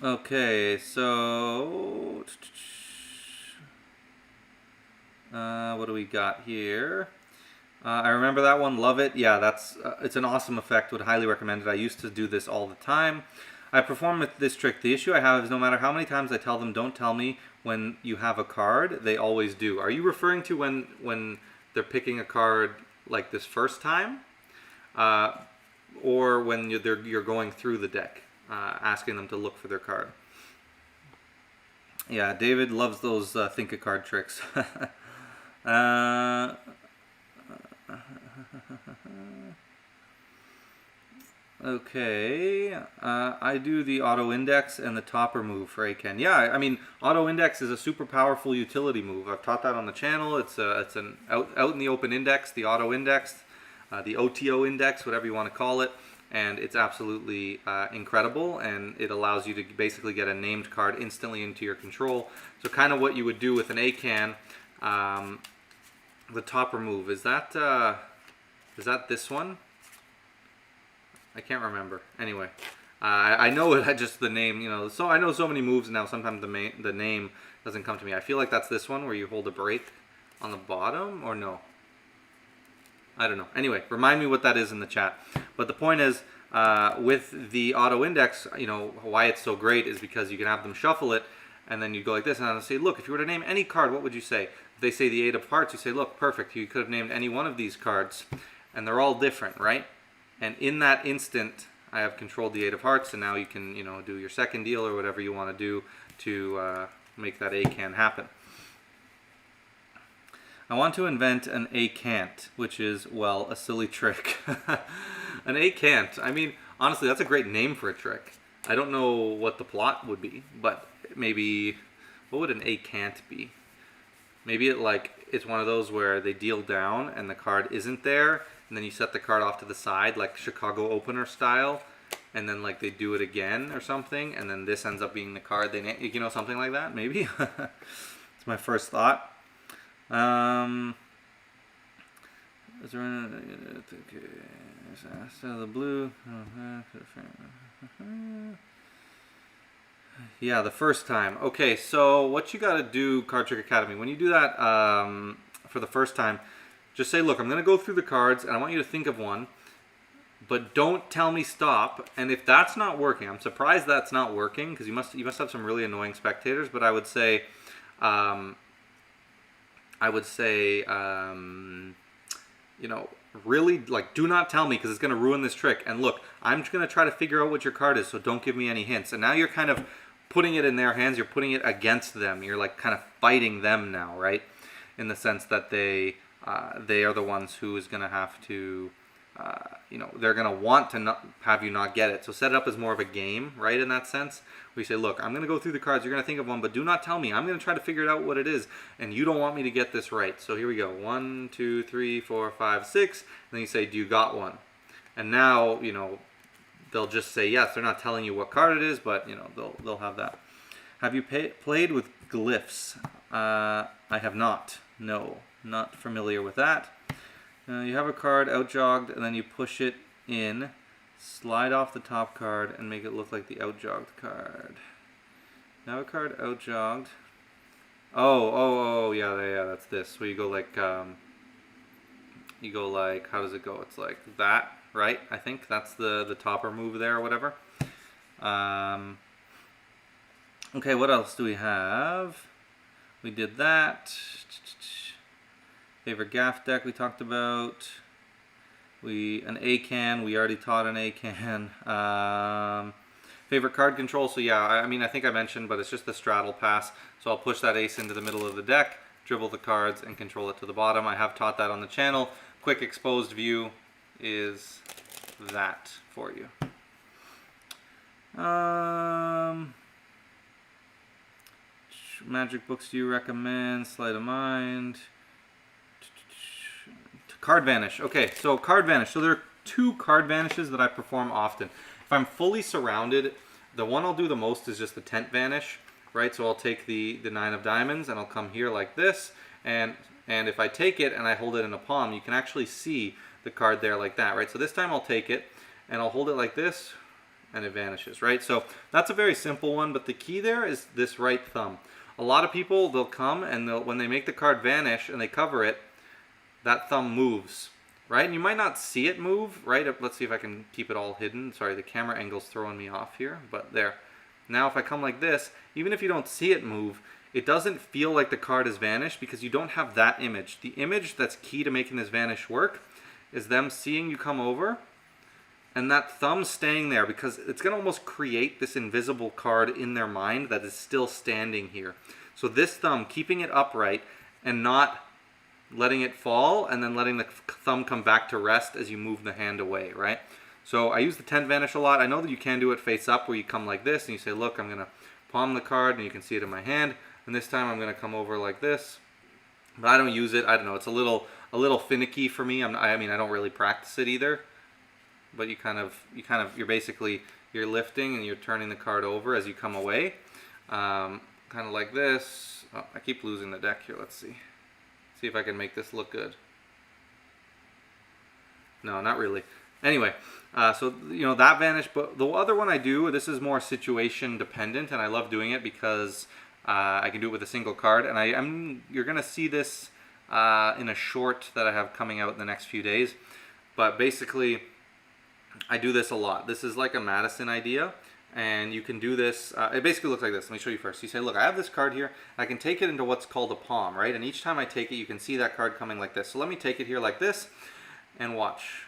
Okay, so what do we got here? I remember that one, love it. Yeah, it's an awesome effect, would highly recommend it. I used to do this all the time. I perform this trick. The issue I have is no matter how many times I tell them don't tell me when you have a card, they always do. Are you referring to when they're picking a card like this first time? Or when you're going through the deck, asking them to look for their card? Yeah, David loves those think a card tricks. Okay, I do the auto index and the topper move for Aken. Yeah, I mean, auto index is a super powerful utility move. I've taught that on the channel. It's an out in the open index, the auto index, the OTO index, whatever you want to call it, and it's absolutely incredible, and it allows you to basically get a named card instantly into your control. So kind of what you would do with an Aken, the topper move. Is that this one? I can't remember. Anyway, I know it. Just the name, you know. So I know so many moves now. Sometimes the name doesn't come to me. I feel like that's this one where you hold a break on the bottom, or no? I don't know. Anyway, remind me what that is in the chat. But the point is, with the auto index, you know why it's so great is because you can have them shuffle it, and then you go like this, and I'll say, look, if you were to name any card, what would you say? If they say the 8 of hearts, you say, look, perfect. You could have named any one of these cards, and they're all different, right? And in that instant, I have controlled the 8 of hearts, and now you can, you know, do your second deal or whatever you want to do to make that Aken happen. I want to invent an A-can't, which is, well, a silly trick. An A-can't. I mean, honestly, that's a great name for a trick. I don't know what the plot would be, but maybe, what would an A-can't be? Maybe it's one of those where they deal down and the card isn't there, and then you set the card off to the side, like Chicago opener style, and then like they do it again or something, and then this ends up being the card they name, you know, something like that, maybe. It's my first thought. Is there the blue? Yeah, the first time. Okay, so what you got to do, Card Trick Academy, when you do that for the first time, just say, look, I'm going to go through the cards, and I want you to think of one, but don't tell me stop. And if that's not working, I'm surprised that's not working, because you must have some really annoying spectators, but I would say, you know, really, like, do not tell me, because it's going to ruin this trick. And look, I'm just going to try to figure out what your card is, so don't give me any hints. And now you're kind of putting it in their hands. You're putting it against them. You're, like, kind of fighting them now, right? In the sense that they are the ones who is going to have to, you know, they're going to want to have you not get it. So set it up as more of a game, right, in that sense. We say, look, I'm going to go through the cards. You're going to think of one, but do not tell me. I'm going to try to figure out what it is, and you don't want me to get this right. So here we go. 1, 2, 3, 4, 5, 6. And then you say, do you got one? And now, you know, they'll just say yes. They're not telling you what card it is, but, you know, they'll have that. Have you played with glyphs? I have not. No. Not familiar with that. You have a card outjogged, and then you push it in, slide off the top card, and make it look like the outjogged card. Now a card outjogged. Oh, yeah, that's this. So you go like, how does it go? It's like that, right? I think that's the topper move there or whatever. Okay, what else do we have? We did that. Favorite gaff deck we talked about. An Aken, we already taught an Aken. Favorite card control, so yeah, I mean, I think I mentioned, but it's just the straddle pass. So I'll push that ace into the middle of the deck, dribble the cards, and control it to the bottom. I have taught that on the channel. Quick exposed view is that for you. Magic books do you recommend? Sleight of Mind. Card Vanish. Okay, so Card Vanish. So there are 2 card vanishes that I perform often. If I'm fully surrounded, the one I'll do the most is just the Tent Vanish, right? So I'll take the 9 of diamonds and I'll come here like this, and if I take it and I hold it in a palm, you can actually see the card there like that, right? So this time I'll take it and I'll hold it like this, and it vanishes, right? So that's a very simple one, but the key there is this right thumb. A lot of people, they'll come and when they make the card vanish and they cover it, that thumb moves, right? And you might not see it move, right? Let's see if I can keep it all hidden. Sorry, the camera angle's throwing me off here, but there. Now if I come like this, even if you don't see it move, it doesn't feel like the card has vanished because you don't have that image. The image that's key to making this vanish work is them seeing you come over and that thumb staying there, because it's going to almost create this invisible card in their mind that is still standing here. So this thumb, keeping it upright and not letting it fall and then letting the thumb come back to rest as you move the hand away, right? So I use the tent vanish a lot. I know that you can do it face up where you come like this and you say, look, I'm going to palm the card and you can see it in my hand. And this time I'm going to come over like this. But I don't use it. I don't know. It's a little finicky for me. I mean, I don't really practice it either. But you're basically, you're lifting and you're turning the card over as you come away. Kind of like this. Oh, I keep losing the deck here. Let's see. See if I can make this look good. No, not really. Anyway, so you know that vanish, but the other one I do, this is more situation dependent, and I love doing it because I can do it with a single card, and you're gonna see this in a short that I have coming out in the next few days. But basically, I do this a lot. This is like a Madison idea, and you can do this. It basically looks like this. Let me show you first. You say, look, I have this card here. I can take it into what's called a palm, right? And each time I take it, you can see that card coming like this. So let me take it here like this, and watch.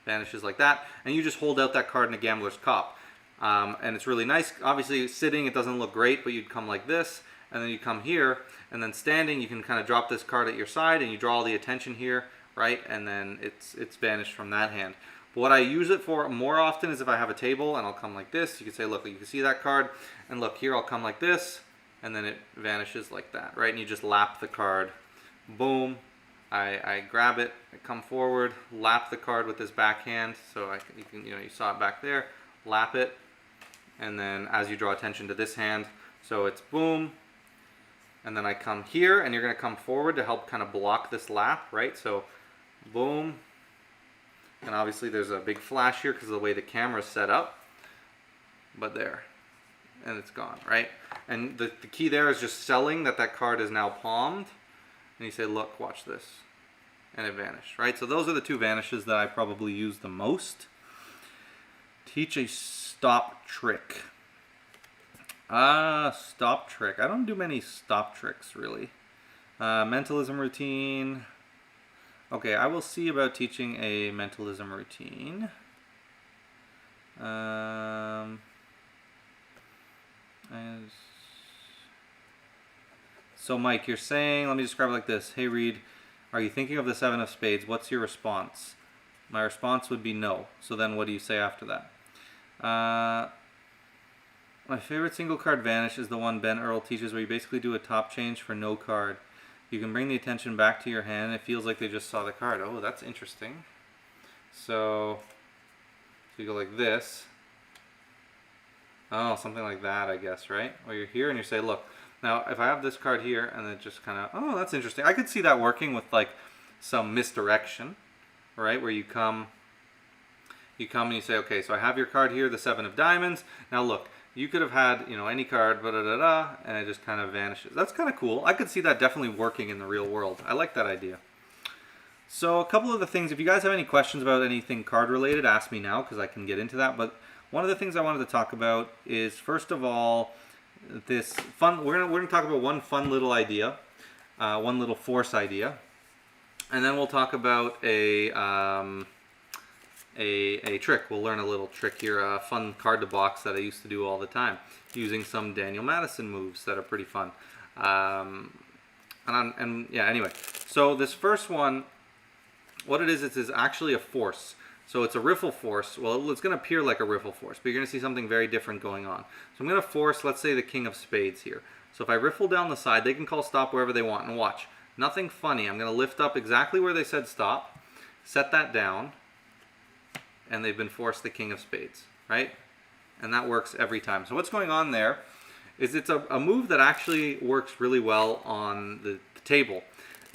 Vanishes like that, and you just hold out that card in a gambler's cop, and it's really nice. Obviously sitting it doesn't look great, but you'd come like this, and then you come here, and then standing you can kind of drop this card at your side and you draw all the attention here, right? And then it's vanished from that hand. But what I use it for more often is if I have a table and I'll come like this. You can say, look, you can see that card, and look here, I'll come like this, and then it vanishes like that, right? And you just lap the card, boom. I grab it, I come forward, lap the card with this backhand, so you saw it back there, lap it, and then as you draw attention to this hand, so it's boom, and then I come here, and you're going to come forward to help kind of block this lap, right? So boom, and obviously there's a big flash here because of the way the camera's set up, but there, and it's gone, right? And the key there is just selling that card is now palmed. And you say, look, watch this. And it vanished, right? So those are the two vanishes that I probably use the most. Teach a stop trick. Stop trick. I don't do many stop tricks, really. Mentalism routine. Okay, I will see about teaching a mentalism routine. So Mike, you're saying, let me describe it like this. Hey Reed, are you thinking of the 7 of spades? What's your response? My response would be no. So then what do you say after that? My favorite single card vanish is the one Ben Earl teaches where you basically do a top change for no card. You can bring the attention back to your hand and it feels like they just saw the card. Oh, that's interesting. So you go like this. Oh, something like that, I guess, right? Or you're here and you say, look, now, if I have this card here and it just kind of, oh, that's interesting. I could see that working with like some misdirection, right? Where you come and you say, okay, so I have your card here, the 7 of diamonds. Now look, you could have had, any card, and it just kind of vanishes. That's kind of cool. I could see that definitely working in the real world. I like that idea. So a couple of the things, if you guys have any questions about anything card related, ask me now because I can get into that. But one of the things I wanted to talk about is, first of all, this fun. We're gonna talk about one fun little idea, one little force idea, and then we'll talk about a trick. We'll learn a little trick here, a fun card to box that I used to do all the time, using some Daniel Madison moves that are pretty fun. Anyway, so this first one, what it is actually a force. So it's a riffle force. Well, it's going to appear like a riffle force, but you're going to see something very different going on. So I'm going to force, let's say, the king of spades here. So if I riffle down the side, they can call stop wherever they want. And watch, nothing funny. I'm going to lift up exactly where they said stop, set that down, and they've been forced the king of spades, right? And that works every time. So what's going on there is it's a move that actually works really well on the table.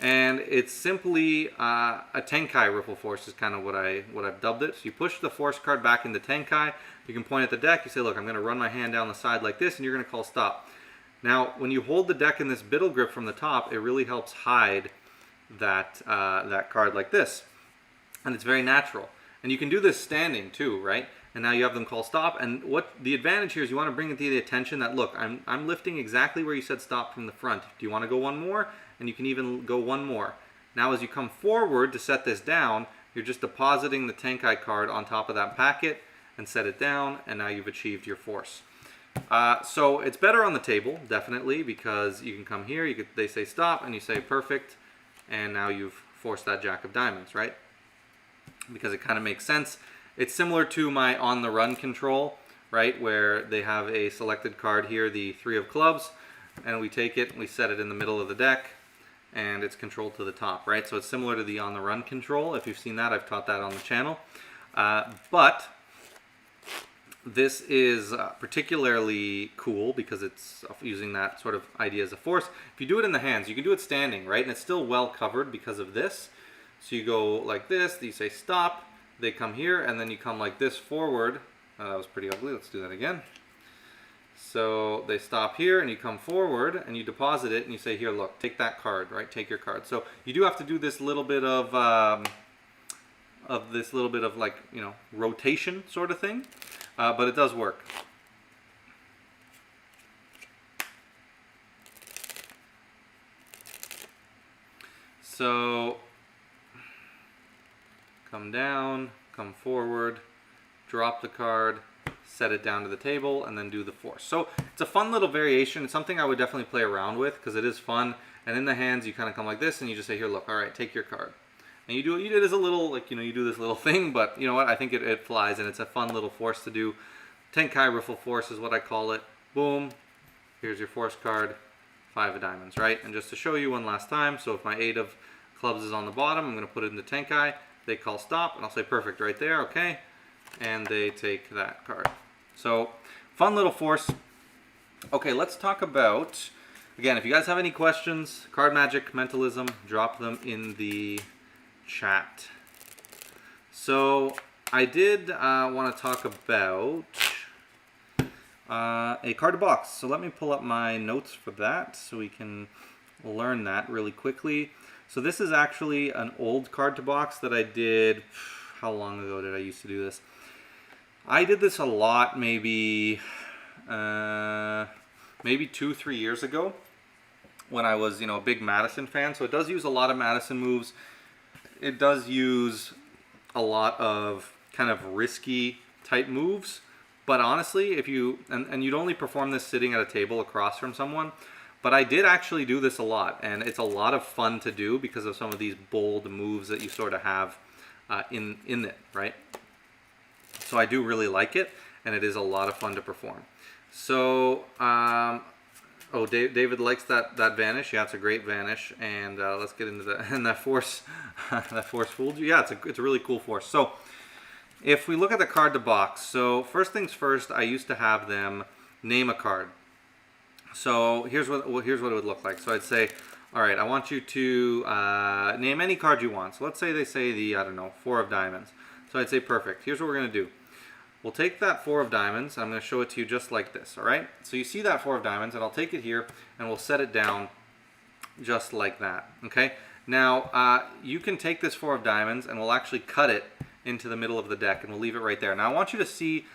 And it's simply a Tenkai riffle force is kind of what I've dubbed it. So you push the force card back into Tenkai. You can point at the deck. You say, look, I'm going to run my hand down the side like this, and you're going to call stop. Now, when you hold the deck in this biddle grip from the top, it really helps hide that that card like this, and it's very natural. And you can do this standing too, right? And now you have them call stop. And what the advantage here is, you want to bring it to the attention that, look, I'm lifting exactly where you said stop from the front. Do you want to go one more? And you can even go one more. Now as you come forward to set this down, you're just depositing the Tenkai card on top of that packet and set it down, and now you've achieved your force. So it's better on the table, definitely, because you can come here, they say stop, and you say perfect, and now you've forced that Jack of Diamonds, right? Because it kind of makes sense. It's similar to my on the run control, right, where they have a selected card here, the 3 of clubs, and we take it and we set it in the middle of the deck, and it's controlled to the top, right? So it's similar to the on the run control. If you've seen that, I've taught that on the channel. But this is particularly cool because it's using that sort of idea as a force. If you do it in the hands, you can do it standing, right? And it's still well covered because of this. So you go like this, you say stop, they come here, and then you come like this forward. That was pretty ugly, let's do that again. So they stop here, and you come forward, and you deposit it, and you say, here, look, take that card, right? Take your card. So you do have to do this little bit of like, you know, rotation sort of thing, but it does work. So come down, come forward, drop the card, set it down to the table, and then do the force. So it's a fun little variation. It's something I would definitely play around with because it is fun. And in the hands, you kind of come like this, and you just say, here, look, all right, take your card. And you do it as a little, like, you know, you do this little thing, but you know what? I think it flies, and it's a fun little force to do. Tenkai Riffle Force is what I call it. Boom. Here's your force card, 5 of diamonds, right? And just to show you one last time, so if my 8 of clubs is on the bottom, I'm going to put it into Tenkai. They call stop, and I'll say perfect right there, okay? And they take that card. So, fun little force. Okay, let's talk about, again, if you guys have any questions, card magic, mentalism, drop them in the chat. So, I did want to talk about a card to box. So let me pull up my notes for that so we can learn that really quickly. So this is actually an old card to box that I did, how long ago did I used to do this? I did this a lot, maybe 2-3 years ago when I was, you know, a big Madison fan. So it does use a lot of Madison moves. It does use a lot of kind of risky type moves. But honestly, if you, and you'd only perform this sitting at a table across from someone, but I did actually do this a lot, and it's a lot of fun to do because of some of these bold moves that you sort of have in it, right? So I do really like it, and it is a lot of fun to perform. So, oh, David likes that vanish. Yeah, it's a great vanish, and let's get into that. And that force, that force fooled you. Yeah, it's a really cool force. So, if we look at the card to box, so first things first, I used to have them name a card. So here's what it would look like. So I'd say, all right, I want you to name any card you want. So let's say they say the, I don't know, 4 of diamonds. So I'd say, perfect. Here's what we're going to do. We'll take that 4 of diamonds, and I'm going to show it to you just like this, all right? So you see that 4 of diamonds, and I'll take it here, and we'll set it down just like that, okay? Now, you can take this 4 of diamonds, and we'll actually cut it into the middle of the deck, and we'll leave it right there. Now, I want you to see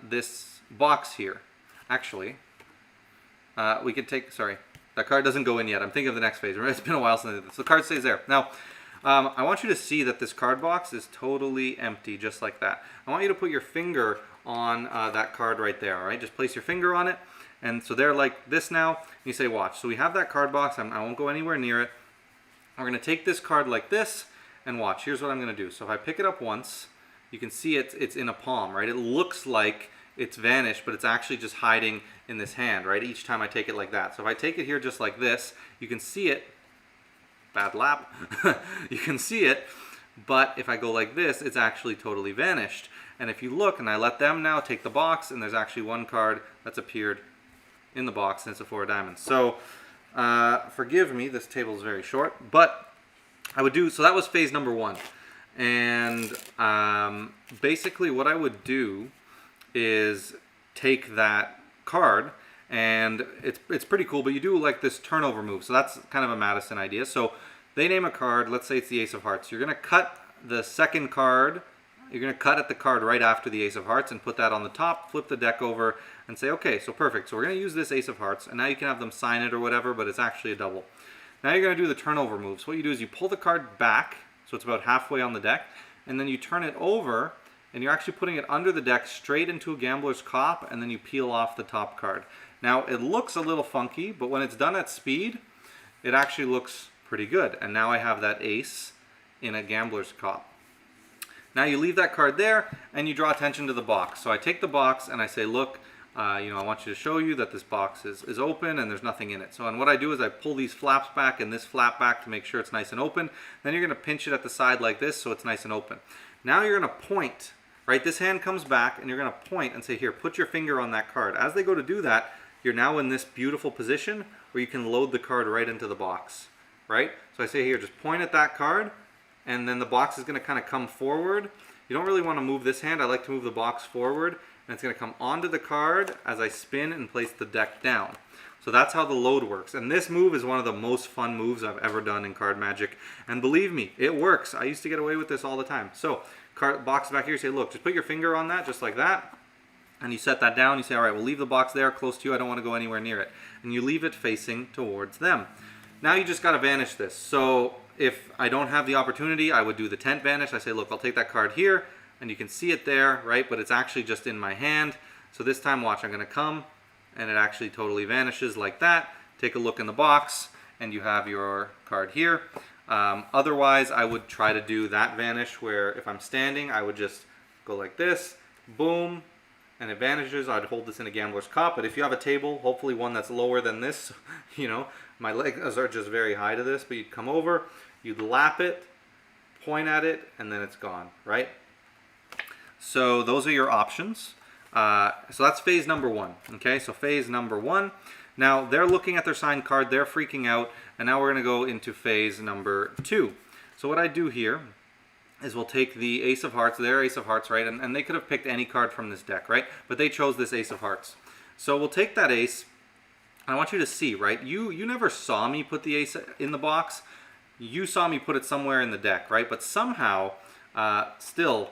this box here. Actually, we could take, sorry, that card doesn't go in yet. I'm thinking of the next phase. It's been a while since I did this. So the card stays there. Now, I want you to see that this card box is totally empty, just like that. I want you to put your finger on that card right there, all right? Just place your finger on it. And so they're like this now. And you say, watch. So we have that card box. I won't go anywhere near it. We're going to take this card like this and watch. Here's what I'm going to do. So if I pick it up once, you can see it's in a palm, right? It looks like it's vanished, but it's actually just hiding in this hand, right? Each time I take it like that. So if I take it here just like this, you can see it. Bad lap. You can see it, but if I go like this, it's actually totally vanished. And if you look, and I let them now take the box, and there's actually one card that's appeared in the box, and it's a 4 of diamonds. So forgive me, this table is very short, but I would do, so that was phase number 1. And basically what I would do is take that card, and it's pretty cool, but you do like this turnover move. So that's kind of a Madison idea. So They name a card. Let's say it's the Ace of Hearts. You're going to cut the second card. You're going to cut at the card right after the Ace of Hearts and put that on the top, flip the deck over, and say, okay, so perfect. So we're going to use this Ace of Hearts, and now you can have them sign it or whatever, but it's actually a double. Now you're going to do the turnover moves. What you do is you pull the card back, so it's about halfway on the deck, and then you turn it over, and you're actually putting it under the deck straight into a gambler's cop, and then you peel off the top card. Now, it looks a little funky, but when it's done at speed, it actually looks pretty good. And now I have that ace in a gambler's cop. Now you leave that card there, and you draw attention to the box. So I take the box, and I say, look, I want you to show you that this box is open, and there's nothing in it. So and what I do is I pull these flaps back and this flap back to make sure it's nice and open. Then you're going to pinch it at the side like this so it's nice and open. Now you're going to point, right? This hand comes back, and you're going to point and say, here, put your finger on that card. As they go to do that, you're now in this beautiful position where you can load the card right into the box, right? So I say here, just point at that card, and then the box is going to kind of come forward. You don't really want to move this hand. I like to move the box forward, and it's going to come onto the card as I spin and place the deck down. So that's how the load works. And this move is one of the most fun moves I've ever done in card magic. And believe me, it works. I used to get away with this all the time. So box back here, you say, look, just put your finger on that, just like that. And you set that down. You say, all right, we'll leave the box there close to you. I don't want to go anywhere near it. And you leave it facing towards them. Now you just got to vanish this. So if I don't have the opportunity, I would do the tent vanish. I say, look, I'll take that card here. And you can see it there, right? But it's actually just in my hand. So this time, watch, I'm going to come. And it actually totally vanishes like that. Take a look in the box. And you have your card here. Otherwise, I would try to do that vanish where if I'm standing, I would just go like this. Boom. And it vanishes. I'd hold this in a gambler's cop. But if you have a table, hopefully one that's lower than this, my legs are just very high to this, but you'd come over, you'd lap it, point at it, and then it's gone, right? So those are your options. So that's phase number one, okay? So phase number one. Now they're looking at their signed card, they're freaking out, and now we're gonna go into phase number two. So what I do here is we'll take the Ace of Hearts, their Ace of Hearts, right? And they could have picked any card from this deck, right? But they chose this Ace of Hearts. So we'll take that ace, and I want you to see, right? You never saw me put the ace in the box. You saw me put it somewhere in the deck, right? But somehow, still,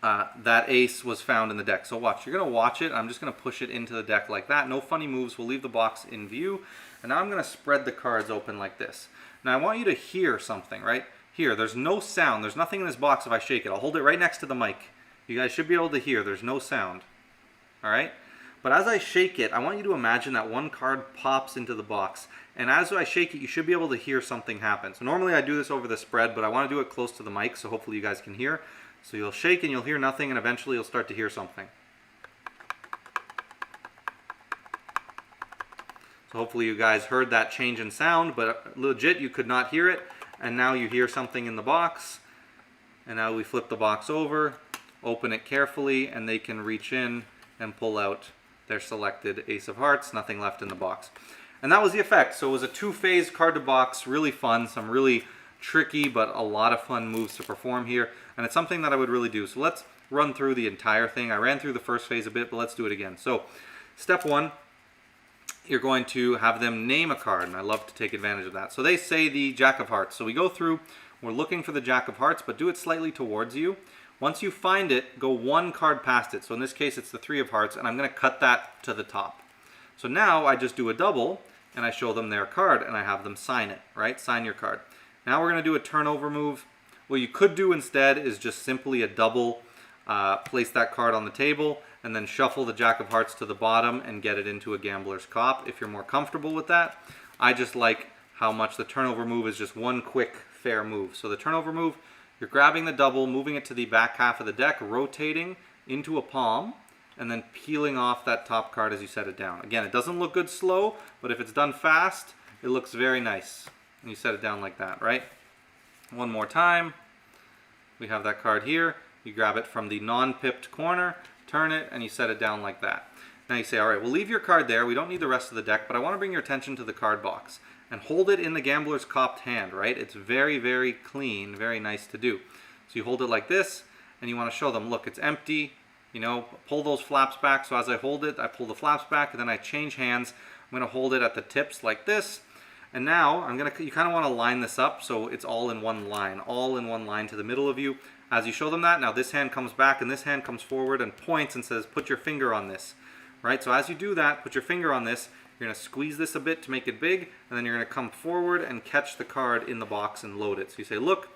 that ace was found in the deck. So watch, you're gonna watch it. I'm just gonna push it into the deck like that. No funny moves, we'll leave the box in view. And now I'm gonna spread the cards open like this. Now I want you to hear something, right? Here, there's no sound. There's nothing in this box if I shake it. I'll hold it right next to the mic. You guys should be able to hear. There's no sound. All right? But as I shake it, I want you to imagine that one card pops into the box. And as I shake it, you should be able to hear something happen. So normally I do this over the spread, but I want to do it close to the mic, so hopefully you guys can hear. So you'll shake and you'll hear nothing, and eventually you'll start to hear something. So hopefully you guys heard that change in sound, but legit, you could not hear it. And now you hear something in the box. And now we flip the box over, open it carefully, and they can reach in and pull out their selected Ace of Hearts. Nothing left in the box. And that was the effect. So it was a two-phase card to box, really fun, some really tricky but a lot of fun moves to perform here. And it's something that I would really do. So let's run through the entire thing. I ran through the first phase a bit, but let's do it again. So step one, you're going to have them name a card, and I love to take advantage of that. So they say the Jack of Hearts. So we go through, we're looking for the Jack of Hearts, but do it slightly towards you. Once you find it, go one card past it. So in this case, it's the Three of Hearts, and I'm going to cut that to the top. So now I just do a double, and I show them their card, and I have them sign it, right? Sign your card. Now we're going to do a turnover move. What you could do instead is just simply a double, place that card on the table, and then shuffle the Jack of Hearts to the bottom and get it into a gambler's cop if you're more comfortable with that. I just like how much the turnover move is just one quick, fair move. So the turnover move, you're grabbing the double, moving it to the back half of the deck, rotating into a palm, and then peeling off that top card as you set it down. Again, it doesn't look good slow, but if it's done fast, it looks very nice. And you set it down like that, right? One more time. We have that card here. You grab it from the non-pipped corner, turn it, and you set it down like that. Now you say, all right, we'll leave your card there. We don't need the rest of the deck, but I want to bring your attention to the card box. And hold it in the gambler's copped hand, right? It's very, very clean, very nice to do. So you hold it like this, and you want to show them, look, it's empty. You know, pull those flaps back. So as I hold it, I pull the flaps back, and then I change hands. I'm going to hold it at the tips like this. And now you kind of want to line this up so it's all in one line to the middle of you. As you show them that, now this hand comes back and this hand comes forward and points and says, put your finger on this, right? So as you do that, put your finger on this, you're going to squeeze this a bit to make it big, and then you're going to come forward and catch the card in the box and load it. So you say, look,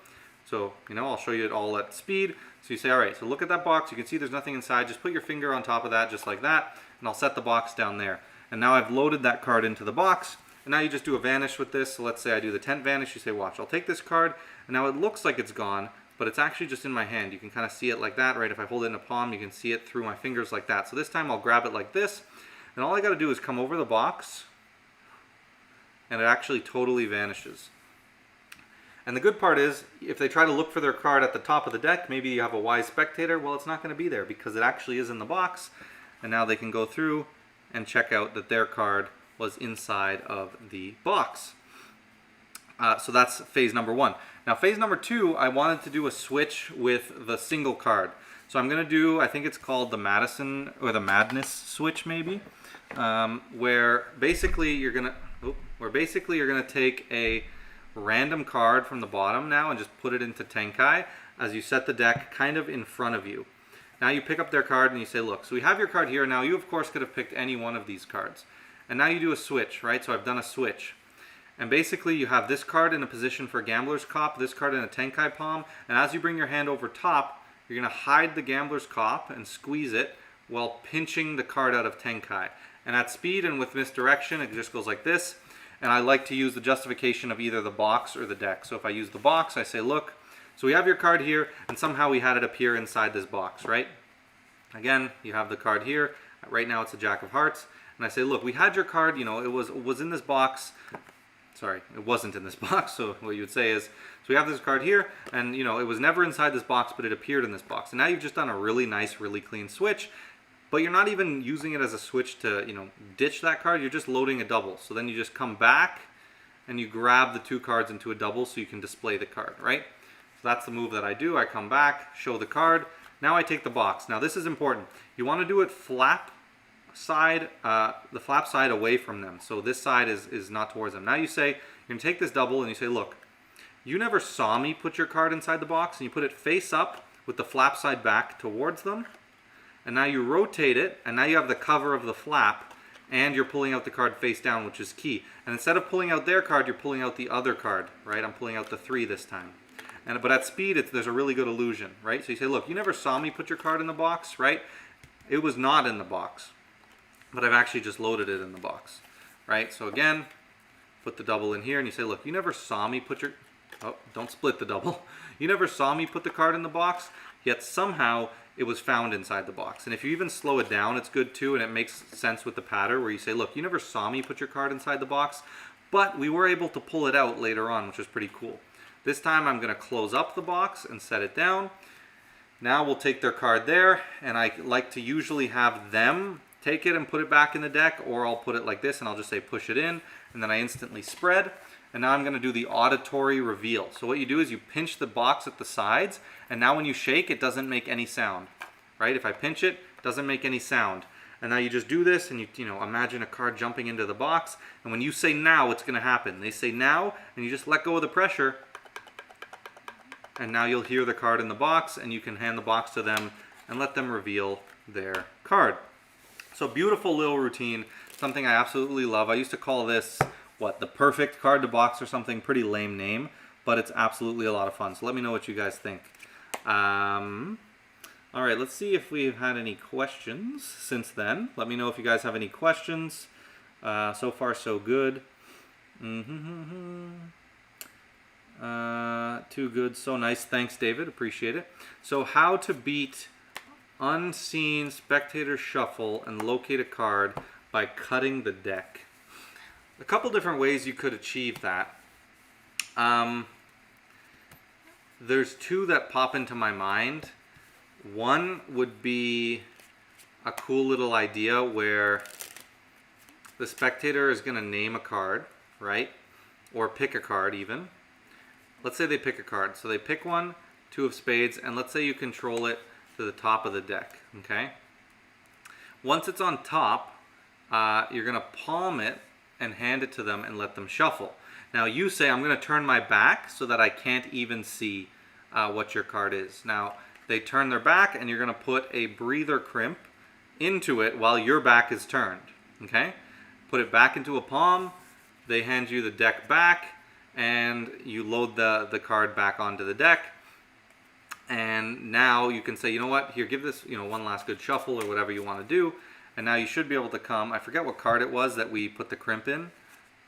so, I'll show you it all at speed. So you say, all right, so look at that box. You can see there's nothing inside. Just put your finger on top of that, just like that, and I'll set the box down there. And now I've loaded that card into the box, and now you just do a vanish with this. So let's say I do the 10th vanish. You say, watch, I'll take this card, and now it looks like it's gone, but it's actually just in my hand. You can kind of see it like that, right? If I hold it in a palm, you can see it through my fingers like that. So this time I'll grab it like this, and all I got to do is come over the box, and it actually totally vanishes. And the good part is, if they try to look for their card at the top of the deck, maybe you have a wise spectator, well, it's not going to be there because it actually is in the box, and now they can go through and check out that their card was inside of the box. So that's phase number 1. Now phase number 2, I wanted to do a switch with the single card. So I'm going to do, I think it's called the Madison or the Madness switch maybe, where basically you're going to take a random card from the bottom now and just put it into Tenkai as you set the deck kind of in front of you. Now you pick up their card and you say, look, so we have your card here. Now you of course could have picked any one of these cards. And now you do a switch, right? So I've done a switch. And basically you have this card in a position for Gambler's Cop, this card in a Tenkai palm, and as you bring your hand over top, you're going to hide the Gambler's Cop and squeeze it while pinching the card out of Tenkai. And at speed and with misdirection, it just goes like this. And I like to use the justification of either the box or the deck. So if I use the box, I say, look, so we have your card here, and somehow we had it appear inside this box, right? Again, you have the card here. Right now it's a Jack of Hearts. And I say, look, we had your card, it was in this box. Sorry, it wasn't in this box. So what you would say is, so we have this card here, and it was never inside this box, but it appeared in this box. And now you've just done a really nice, really clean switch. But you're not even using it as a switch to, ditch that card. You're just loading a double. So then you just come back and you grab the 2 cards into a double so you can display the card, right? So that's the move that I do. I come back, show the card. Now I take the box. Now this is important. You want to do it flap side, the flap side away from them. So this side is not towards them. Now you say, you're going to take this double and you say, look, you never saw me put your card inside the box, and you put it face up with the flap side back towards them. And now you rotate it, and now you have the cover of the flap, and you're pulling out the card face down, which is key. And instead of pulling out their card, you're pulling out the other card, right? I'm pulling out the 3 this time. But at speed, there's a really good illusion, right? So you say, look, you never saw me put your card in the box, right? It was not in the box, but I've actually just loaded it in the box, right? So again, put the double in here, and you say, look, you never saw me put your... Oh, don't split the double. You never saw me put the card in the box, yet somehow it was found inside the box. And if you even slow it down, it's good too, and it makes sense with the pattern where you say, look, you never saw me put your card inside the box, but we were able to pull it out later on, which was pretty cool. This time I'm going to close up the box and set it down. Now we'll take their card there, and I like to usually have them take it and put it back in the deck, or I'll put it like this and I'll just say push it in, and then I instantly spread. And now I'm going to do the auditory reveal. So what you do is you pinch the box at the sides, and now when you shake, it doesn't make any sound, right? If I pinch it, it doesn't make any sound. And now you just do this, and you imagine a card jumping into the box, and when you say now, it's going to happen. They say now, and you just let go of the pressure, and now you'll hear the card in the box, and you can hand the box to them and let them reveal their card. So beautiful little routine, something I absolutely love. I used to call this, the perfect card to box or something, pretty lame name, but it's absolutely a lot of fun. So let me know what you guys think. All right, let's see if we've had any questions since then. Let me know if you guys have any questions. So far, so good. Too good, so nice. Thanks, David. Appreciate it. So how to beat unseen spectator shuffle and locate a card by cutting the deck. A couple different ways you could achieve that. There's 2 that pop into my mind. One would be a cool little idea where the spectator is going to name a card, right? Or pick a card even. Let's say they pick a card. So they pick one, 2 of spades, and let's say you control it to the top of the deck, okay? Once it's on top, you're going to palm it and hand it to them and let them shuffle. Now you say, I'm going to turn my back so that I can't even see what your card is. Now they turn their back and you're going to put a breather crimp into it while your back is turned. Okay? Put it back into a palm. They hand you the deck back and you load the card back onto the deck. And now you can say, you know what, here, give this, one last good shuffle or whatever you want to do. And now you should be able to come, I forget what card it was that we put the crimp in.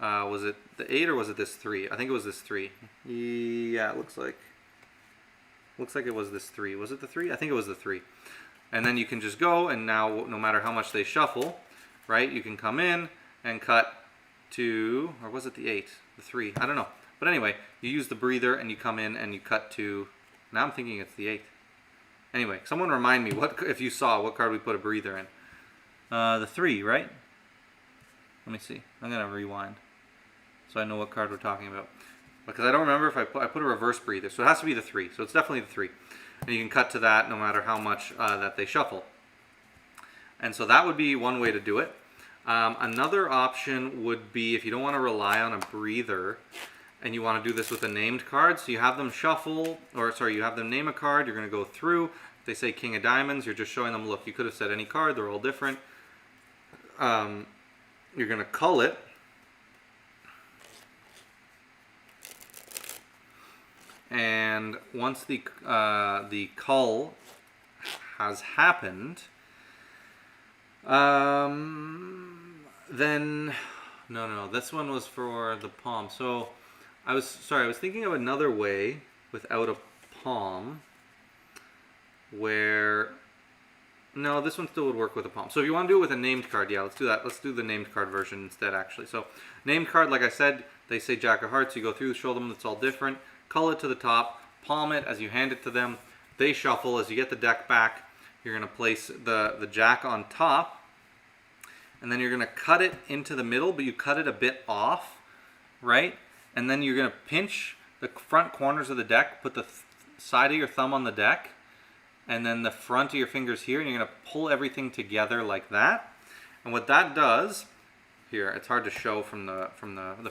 Was it the 8 or was it this 3? I think it was this 3. Yeah, it looks like it was this 3. Was it the 3? I think it was the 3. And then you can just go, and now no matter how much they shuffle, right, you can come in and cut to, or was it the 8? The 3? I don't know. But anyway, you use the breather and you come in and you cut to, now I'm thinking it's the 8. Anyway, someone remind me, what if you saw what card we put a breather in? The 3, right? Let me see. I'm going to rewind so I know what card we're talking about. Because I don't remember if I put a reverse breather. So it has to be the 3. So it's definitely the 3. And you can cut to that no matter how much that they shuffle. And so that would be one way to do it. Another option would be if you don't want to rely on a breather and you want to do this with a named card. So you have them shuffle, or sorry, you have them name a card. You're going to go through. If they say King of Diamonds, you're just showing them, look, you could have said any card. They're all different. You're going to cull it. And once the cull has happened, then no, this one was for the palm. So I was thinking of another way without a palm, where no, this one still would work with a palm. So if you want to do it with a named card, yeah, let's do that. Let's do the named card version instead, actually. So named card, like I said, they say Jack of Hearts. You go through, show them it's all different. Cull it to the top, palm it as you hand it to them. They shuffle. As you get the deck back, you're going to place the Jack on top, and then you're going to cut it into the middle, but you cut it a bit off, right? And then you're going to pinch the front corners of the deck, put the side of your thumb on the deck, and then the front of your fingers here, and you're going to pull everything together like that. And what that does, here, it's hard to show from the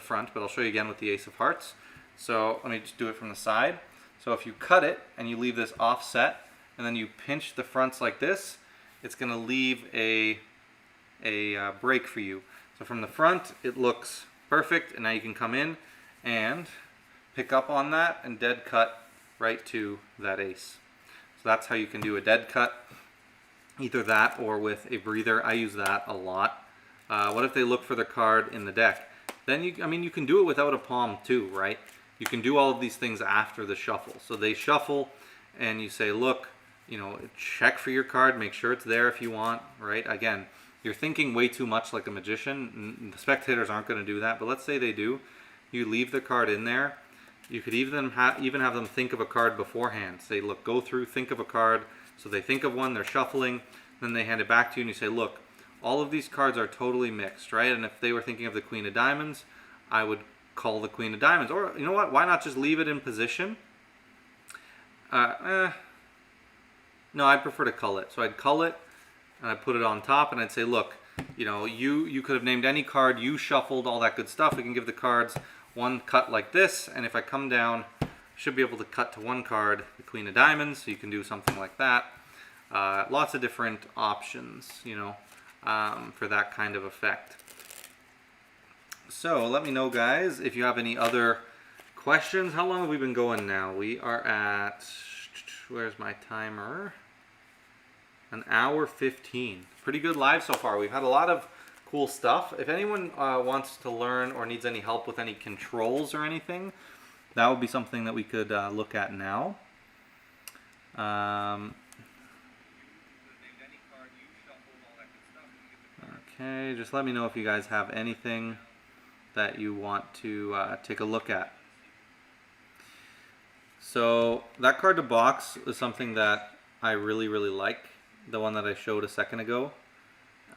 front, but I'll show you again with the Ace of Hearts. So let me just do it from the side. So if you cut it and you leave this offset and then you pinch the fronts like this, it's going to leave a break for you. So from the front it looks perfect, and now you can come in and pick up on that and dead cut right to that ace. So that's how you can do a dead cut, either that or with a breather. I use that a lot. What if they look for the card in the deck? Then you can do it without a palm too, right? You can do all of these things after the shuffle. So they shuffle and you say, look, check for your card, make sure it's there if you want, right? Again, you're thinking way too much like a magician. The spectators aren't going to do that, but let's say they do. You leave the card in there. You could even have them think of a card beforehand. Say, look, go through, think of a card. So they think of one, they're shuffling, then they hand it back to you and you say, look, all of these cards are totally mixed, right? And if they were thinking of the Queen of Diamonds, I would call the Queen of Diamonds. Or, you know what, why not just leave it in position? No, I'd prefer to cull it. So I'd cull it, and I'd put it on top, and I'd say, look, you could have named any card, you shuffled, all that good stuff. We can give the cards one cut like this, and if I come down, I should be able to cut to one card, the Queen of Diamonds, so you can do something like that. Lots of different options, for that kind of effect. So let me know, guys, if you have any other questions. How long have we been going now? We are at, where's my timer? An hour 15. Pretty good live so far. We've had a lot of cool stuff. If anyone wants to learn or needs any help with any controls or anything, that would be something that we could look at now. Okay, just let me know if you guys have anything that you want to take a look at. So that card to box is something that I really like, the one that I showed a second ago.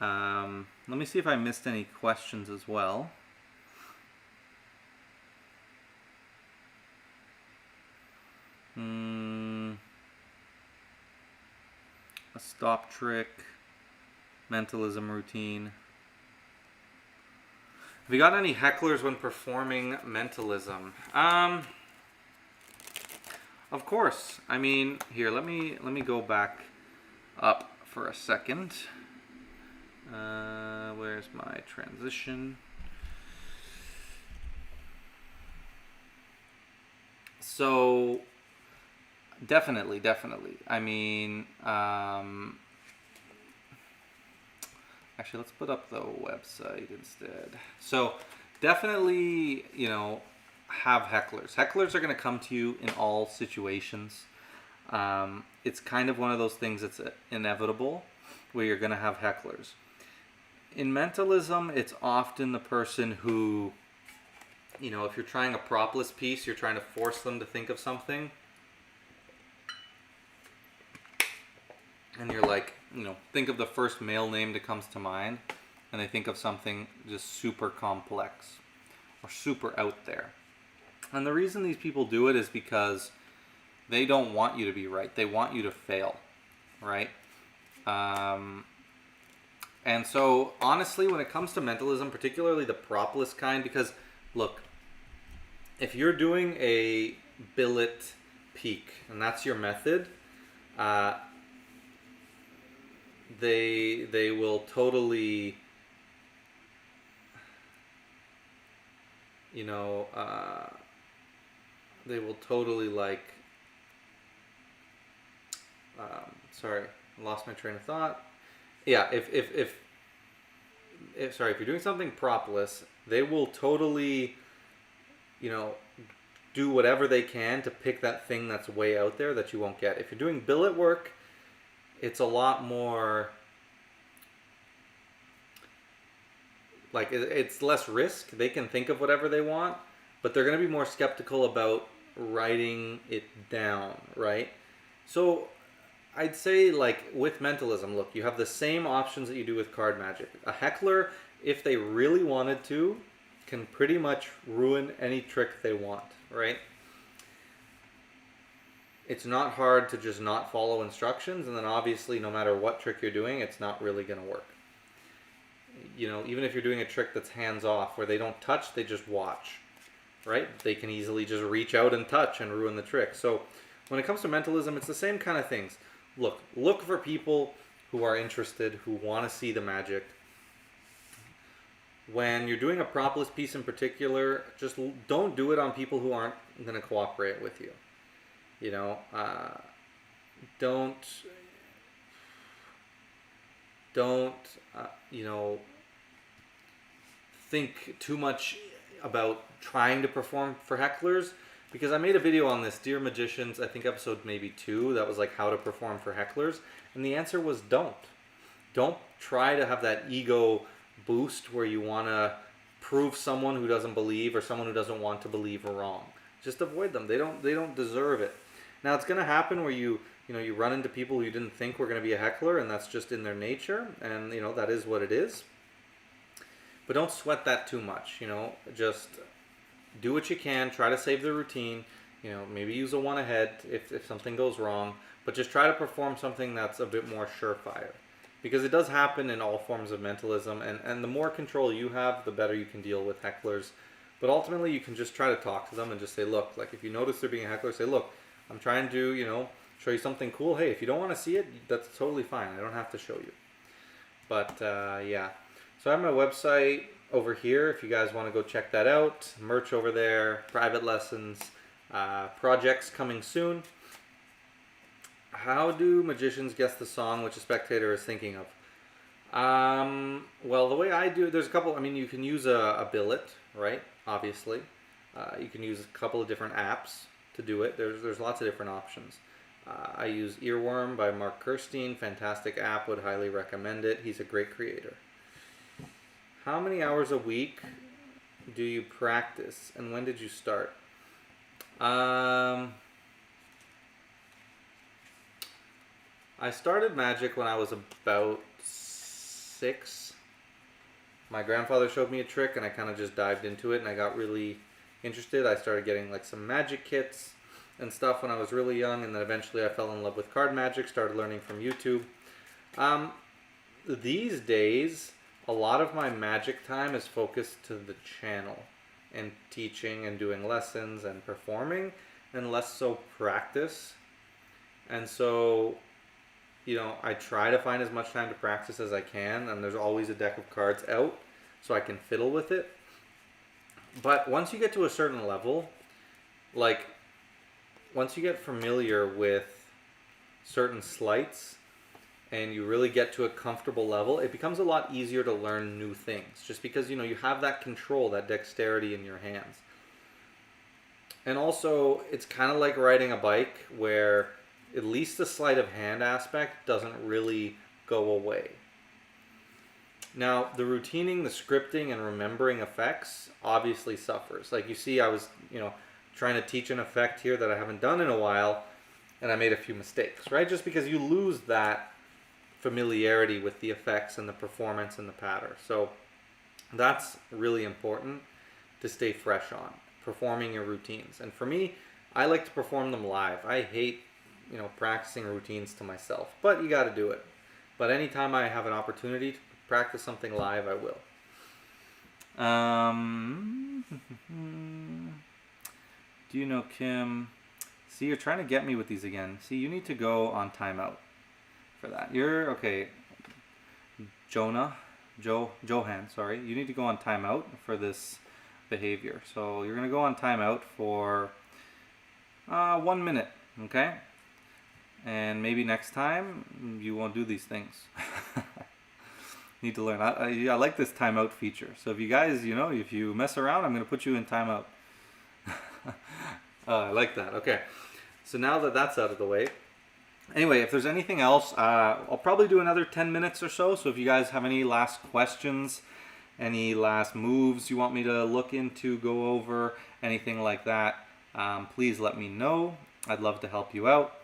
Let me see if I missed any questions as well. A stop trick, mentalism routine. Have you got any hecklers when performing mentalism? Of course. I mean, here, let me go back up for a second. Where's my transition? So, definitely. I mean, actually, let's put up the website instead. So, definitely, you know, have hecklers. Hecklers are going to come to you in all situations. It's kind of one of those things that's inevitable where you're going to have hecklers. In mentalism, it's often the person who, you know, if you're trying a propless piece, you're trying to force them to think of something. And you're like, you know, think of the first male name that comes to mind. And they think of something just super complex or super out there. And the reason these people do it is because they don't want you to be right. They want you to fail, right? And so, honestly, when it comes to mentalism, particularly the propless kind, because, look, if you're doing a billet peak, and that's your method, they will totally, you know, they will totally, like, sorry, I lost my train of thought. Yeah, if you're doing something propless, they will totally, you know, do whatever they can to pick that thing that's way out there that you won't get. If you're doing billet work, it's a lot more, like, it's less risk. They can think of whatever they want, but they're going to be more skeptical about writing it down, right? So I'd say, like, with mentalism, look, you have the same options that you do with card magic. A heckler, if they really wanted to, can pretty much ruin any trick they want, right? It's not hard to just not follow instructions, and then obviously no matter what trick you're doing, it's not really going to work. You know, even if you're doing a trick that's hands-off, where they don't touch, they just watch, right? They can easily just reach out and touch and ruin the trick. So when it comes to mentalism, it's the same kind of things. Look for people who are interested, who want to see the magic. When you're doing a propless piece in particular, just don't do it on people who aren't going to cooperate with you. You know, don't, you know, think too much about trying to perform for hecklers. Because I made a video on this, Dear Magicians, I think episode maybe 2, that was like how to perform for hecklers. And the answer was don't. Don't try to have that ego boost where you want to prove someone who doesn't believe or someone who doesn't want to believe wrong. Just avoid them. They don't deserve it. Now it's going to happen where you run into people who you didn't think were going to be a heckler, and that's just in their nature, and you know that is what it is. But don't sweat that too much, you know, just do what you can, try to save the routine, you know, maybe use a one ahead if something goes wrong, but just try to perform something that's a bit more surefire. Because it does happen in all forms of mentalism, and the more control you have, the better you can deal with hecklers. But ultimately, you can just try to talk to them and just say, look, like if you notice they're being a heckler, say, look, I'm trying to, you know, show you something cool. Hey, if you don't want to see it, that's totally fine. I don't have to show you. But, yeah. So I have my website over here if you guys want to go check that out. Merch over there, private lessons, projects coming soon. How do magicians guess the song which a spectator is thinking of? Well, the way I do it, there's a couple. I mean, you can use a billet, right? Obviously. You can use a couple of different apps to do it. There's lots of different options. I use Earworm by Mark Kirstein. Fantastic app. Would highly recommend it. He's a great creator. How many hours a week do you practice, and when did you start? I started magic when I was about 6. My grandfather showed me a trick and I kind of just dived into it and I got really interested. I started getting like some magic kits and stuff when I was really young, and then eventually I fell in love with card magic, started learning from YouTube. These days, a lot of my magic time is focused to the channel and teaching and doing lessons and performing, and less so practice. And so, you know, I try to find as much time to practice as I can, and there's always a deck of cards out so I can fiddle with it. But once you get to a certain level, like once you get familiar with certain sleights and you really get to a comfortable level, it becomes a lot easier to learn new things, just because, you know, you have that control, that dexterity in your hands. And also, it's kind of like riding a bike, where at least the sleight of hand aspect doesn't really go away. Now, the routining, the scripting, and remembering effects obviously suffers. Like you see, I was, you know, trying to teach an effect here that I haven't done in a while, and I made a few mistakes, right? Just because you lose that familiarity with the effects and the performance and the pattern. So that's really important to stay fresh on, performing your routines. And for me, I like to perform them live. I hate, you know, practicing routines to myself, but you got to do it. But anytime I have an opportunity to practice something live, I will. Do you know Kim? See, you're trying to get me with these again. See, you need to go on timeout for that. You're okay. Johan, sorry. You need to go on timeout for this behavior. So you're going to go on timeout for 1 minute, okay? And maybe next time you won't do these things. Need to learn. I like this timeout feature. So if you guys, you know, if you mess around, I'm going to put you in timeout. I like that. Okay. So now that that's out of the way, anyway, if there's anything else, I'll probably do another 10 minutes or so. So if you guys have any last questions, any last moves you want me to look into, go over, anything like that, please let me know. I'd love to help you out.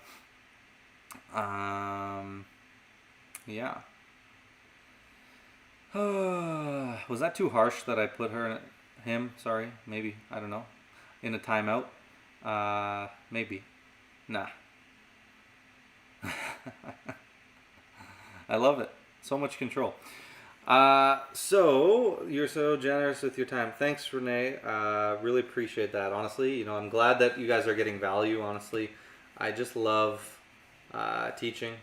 Yeah. Was that too harsh that I put him, sorry, maybe, I don't know, in a timeout? Maybe. Nah. I love it. So much control. So you're so generous with your time. Thanks, Renee. Really appreciate that. Honestly, you know, I'm glad that you guys are getting value. Honestly, I just love teaching,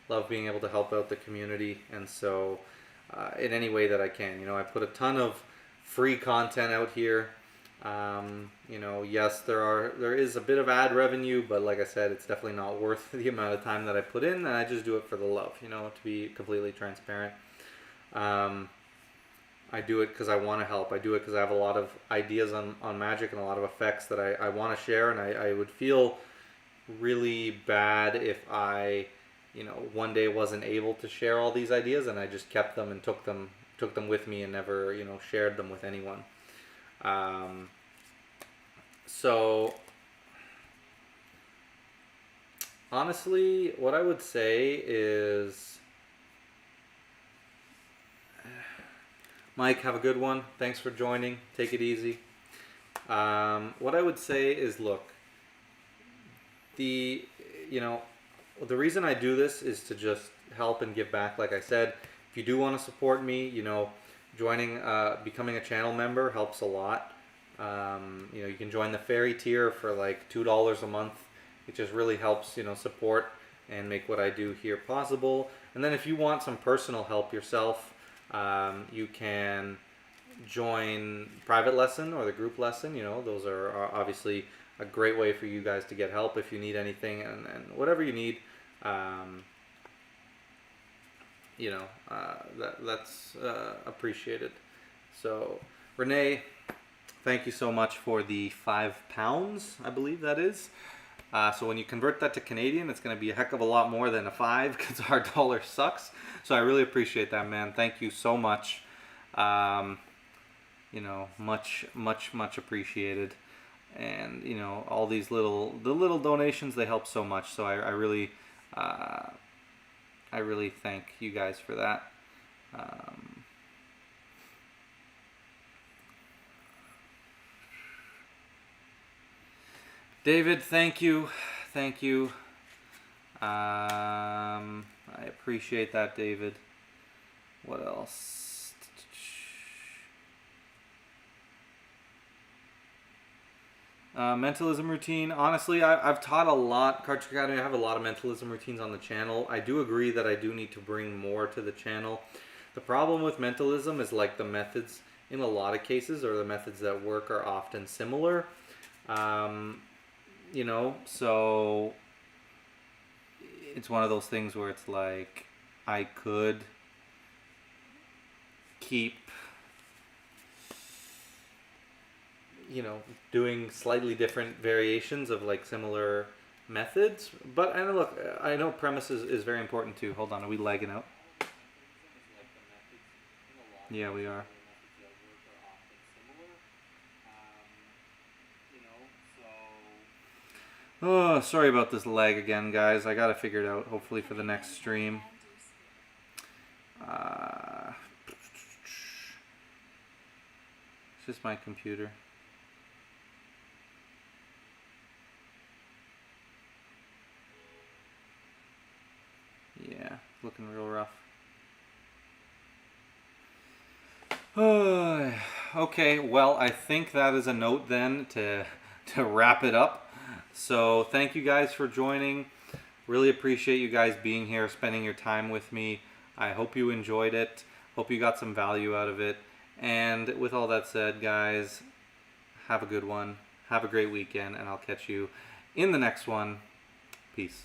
love being able to help out the community, and so in any way that I can. You know, I put a ton of free content out here. You know, yes, there is a bit of ad revenue, but like I said, it's definitely not worth the amount of time that I put in, and I just do it for the love, you know, to be completely transparent. I do it because I want to help. I do it because I have a lot of ideas on magic and a lot of effects that I want to share, and I would feel really bad if I, you know, one day wasn't able to share all these ideas and I just kept them and took them with me and never, you know, shared them with anyone. So honestly, what I would say is, Mike, have a good one. Thanks for joining. Take it easy. What I would say is, look, the reason I do this is to just help and give back. Like I said, if you do want to support me, you know, becoming a channel member helps a lot. You know, you can join the fairy tier for like $2 a month. It just really helps, you know, support and make what I do here possible. And then if you want some personal help yourself, you can join private lesson or the group lesson. You know, those are obviously a great way for you guys to get help if you need anything, and whatever you need, you know, that's appreciated. So Renee, thank you so much for the £5, I believe that is. So when you convert that to Canadian, it's going to be a heck of a lot more than a 5 because our dollar sucks. So I really appreciate that, man. Thank you so much. You know, much appreciated. And you know, all these little donations, they help so much. So I really thank you guys for that. David, thank you. I appreciate that, David. What else? Mentalism routine. Honestly, I've taught a lot. Card Trick Academy, I have a lot of mentalism routines on the channel. I do agree that I do need to bring more to the channel. The problem with mentalism is like the methods in a lot of cases, or the methods that work, are often similar. You know, so it's one of those things where it's like I could keep, you know, doing slightly different variations of like similar methods. But and look, I know premise is very important too. Hold on, are we lagging out? Yeah, we are. Oh, sorry about this lag again, guys. I gotta figure it out, hopefully for the next stream. It's just my computer. Yeah, looking real rough. Okay, well, I think that is a note then to wrap it up. So thank you guys for joining. Really appreciate you guys being here, spending your time with me. I hope you enjoyed it. Hope you got some value out of it. And with all that said, guys, have a good one. Have a great weekend, and I'll catch you in the next one. Peace.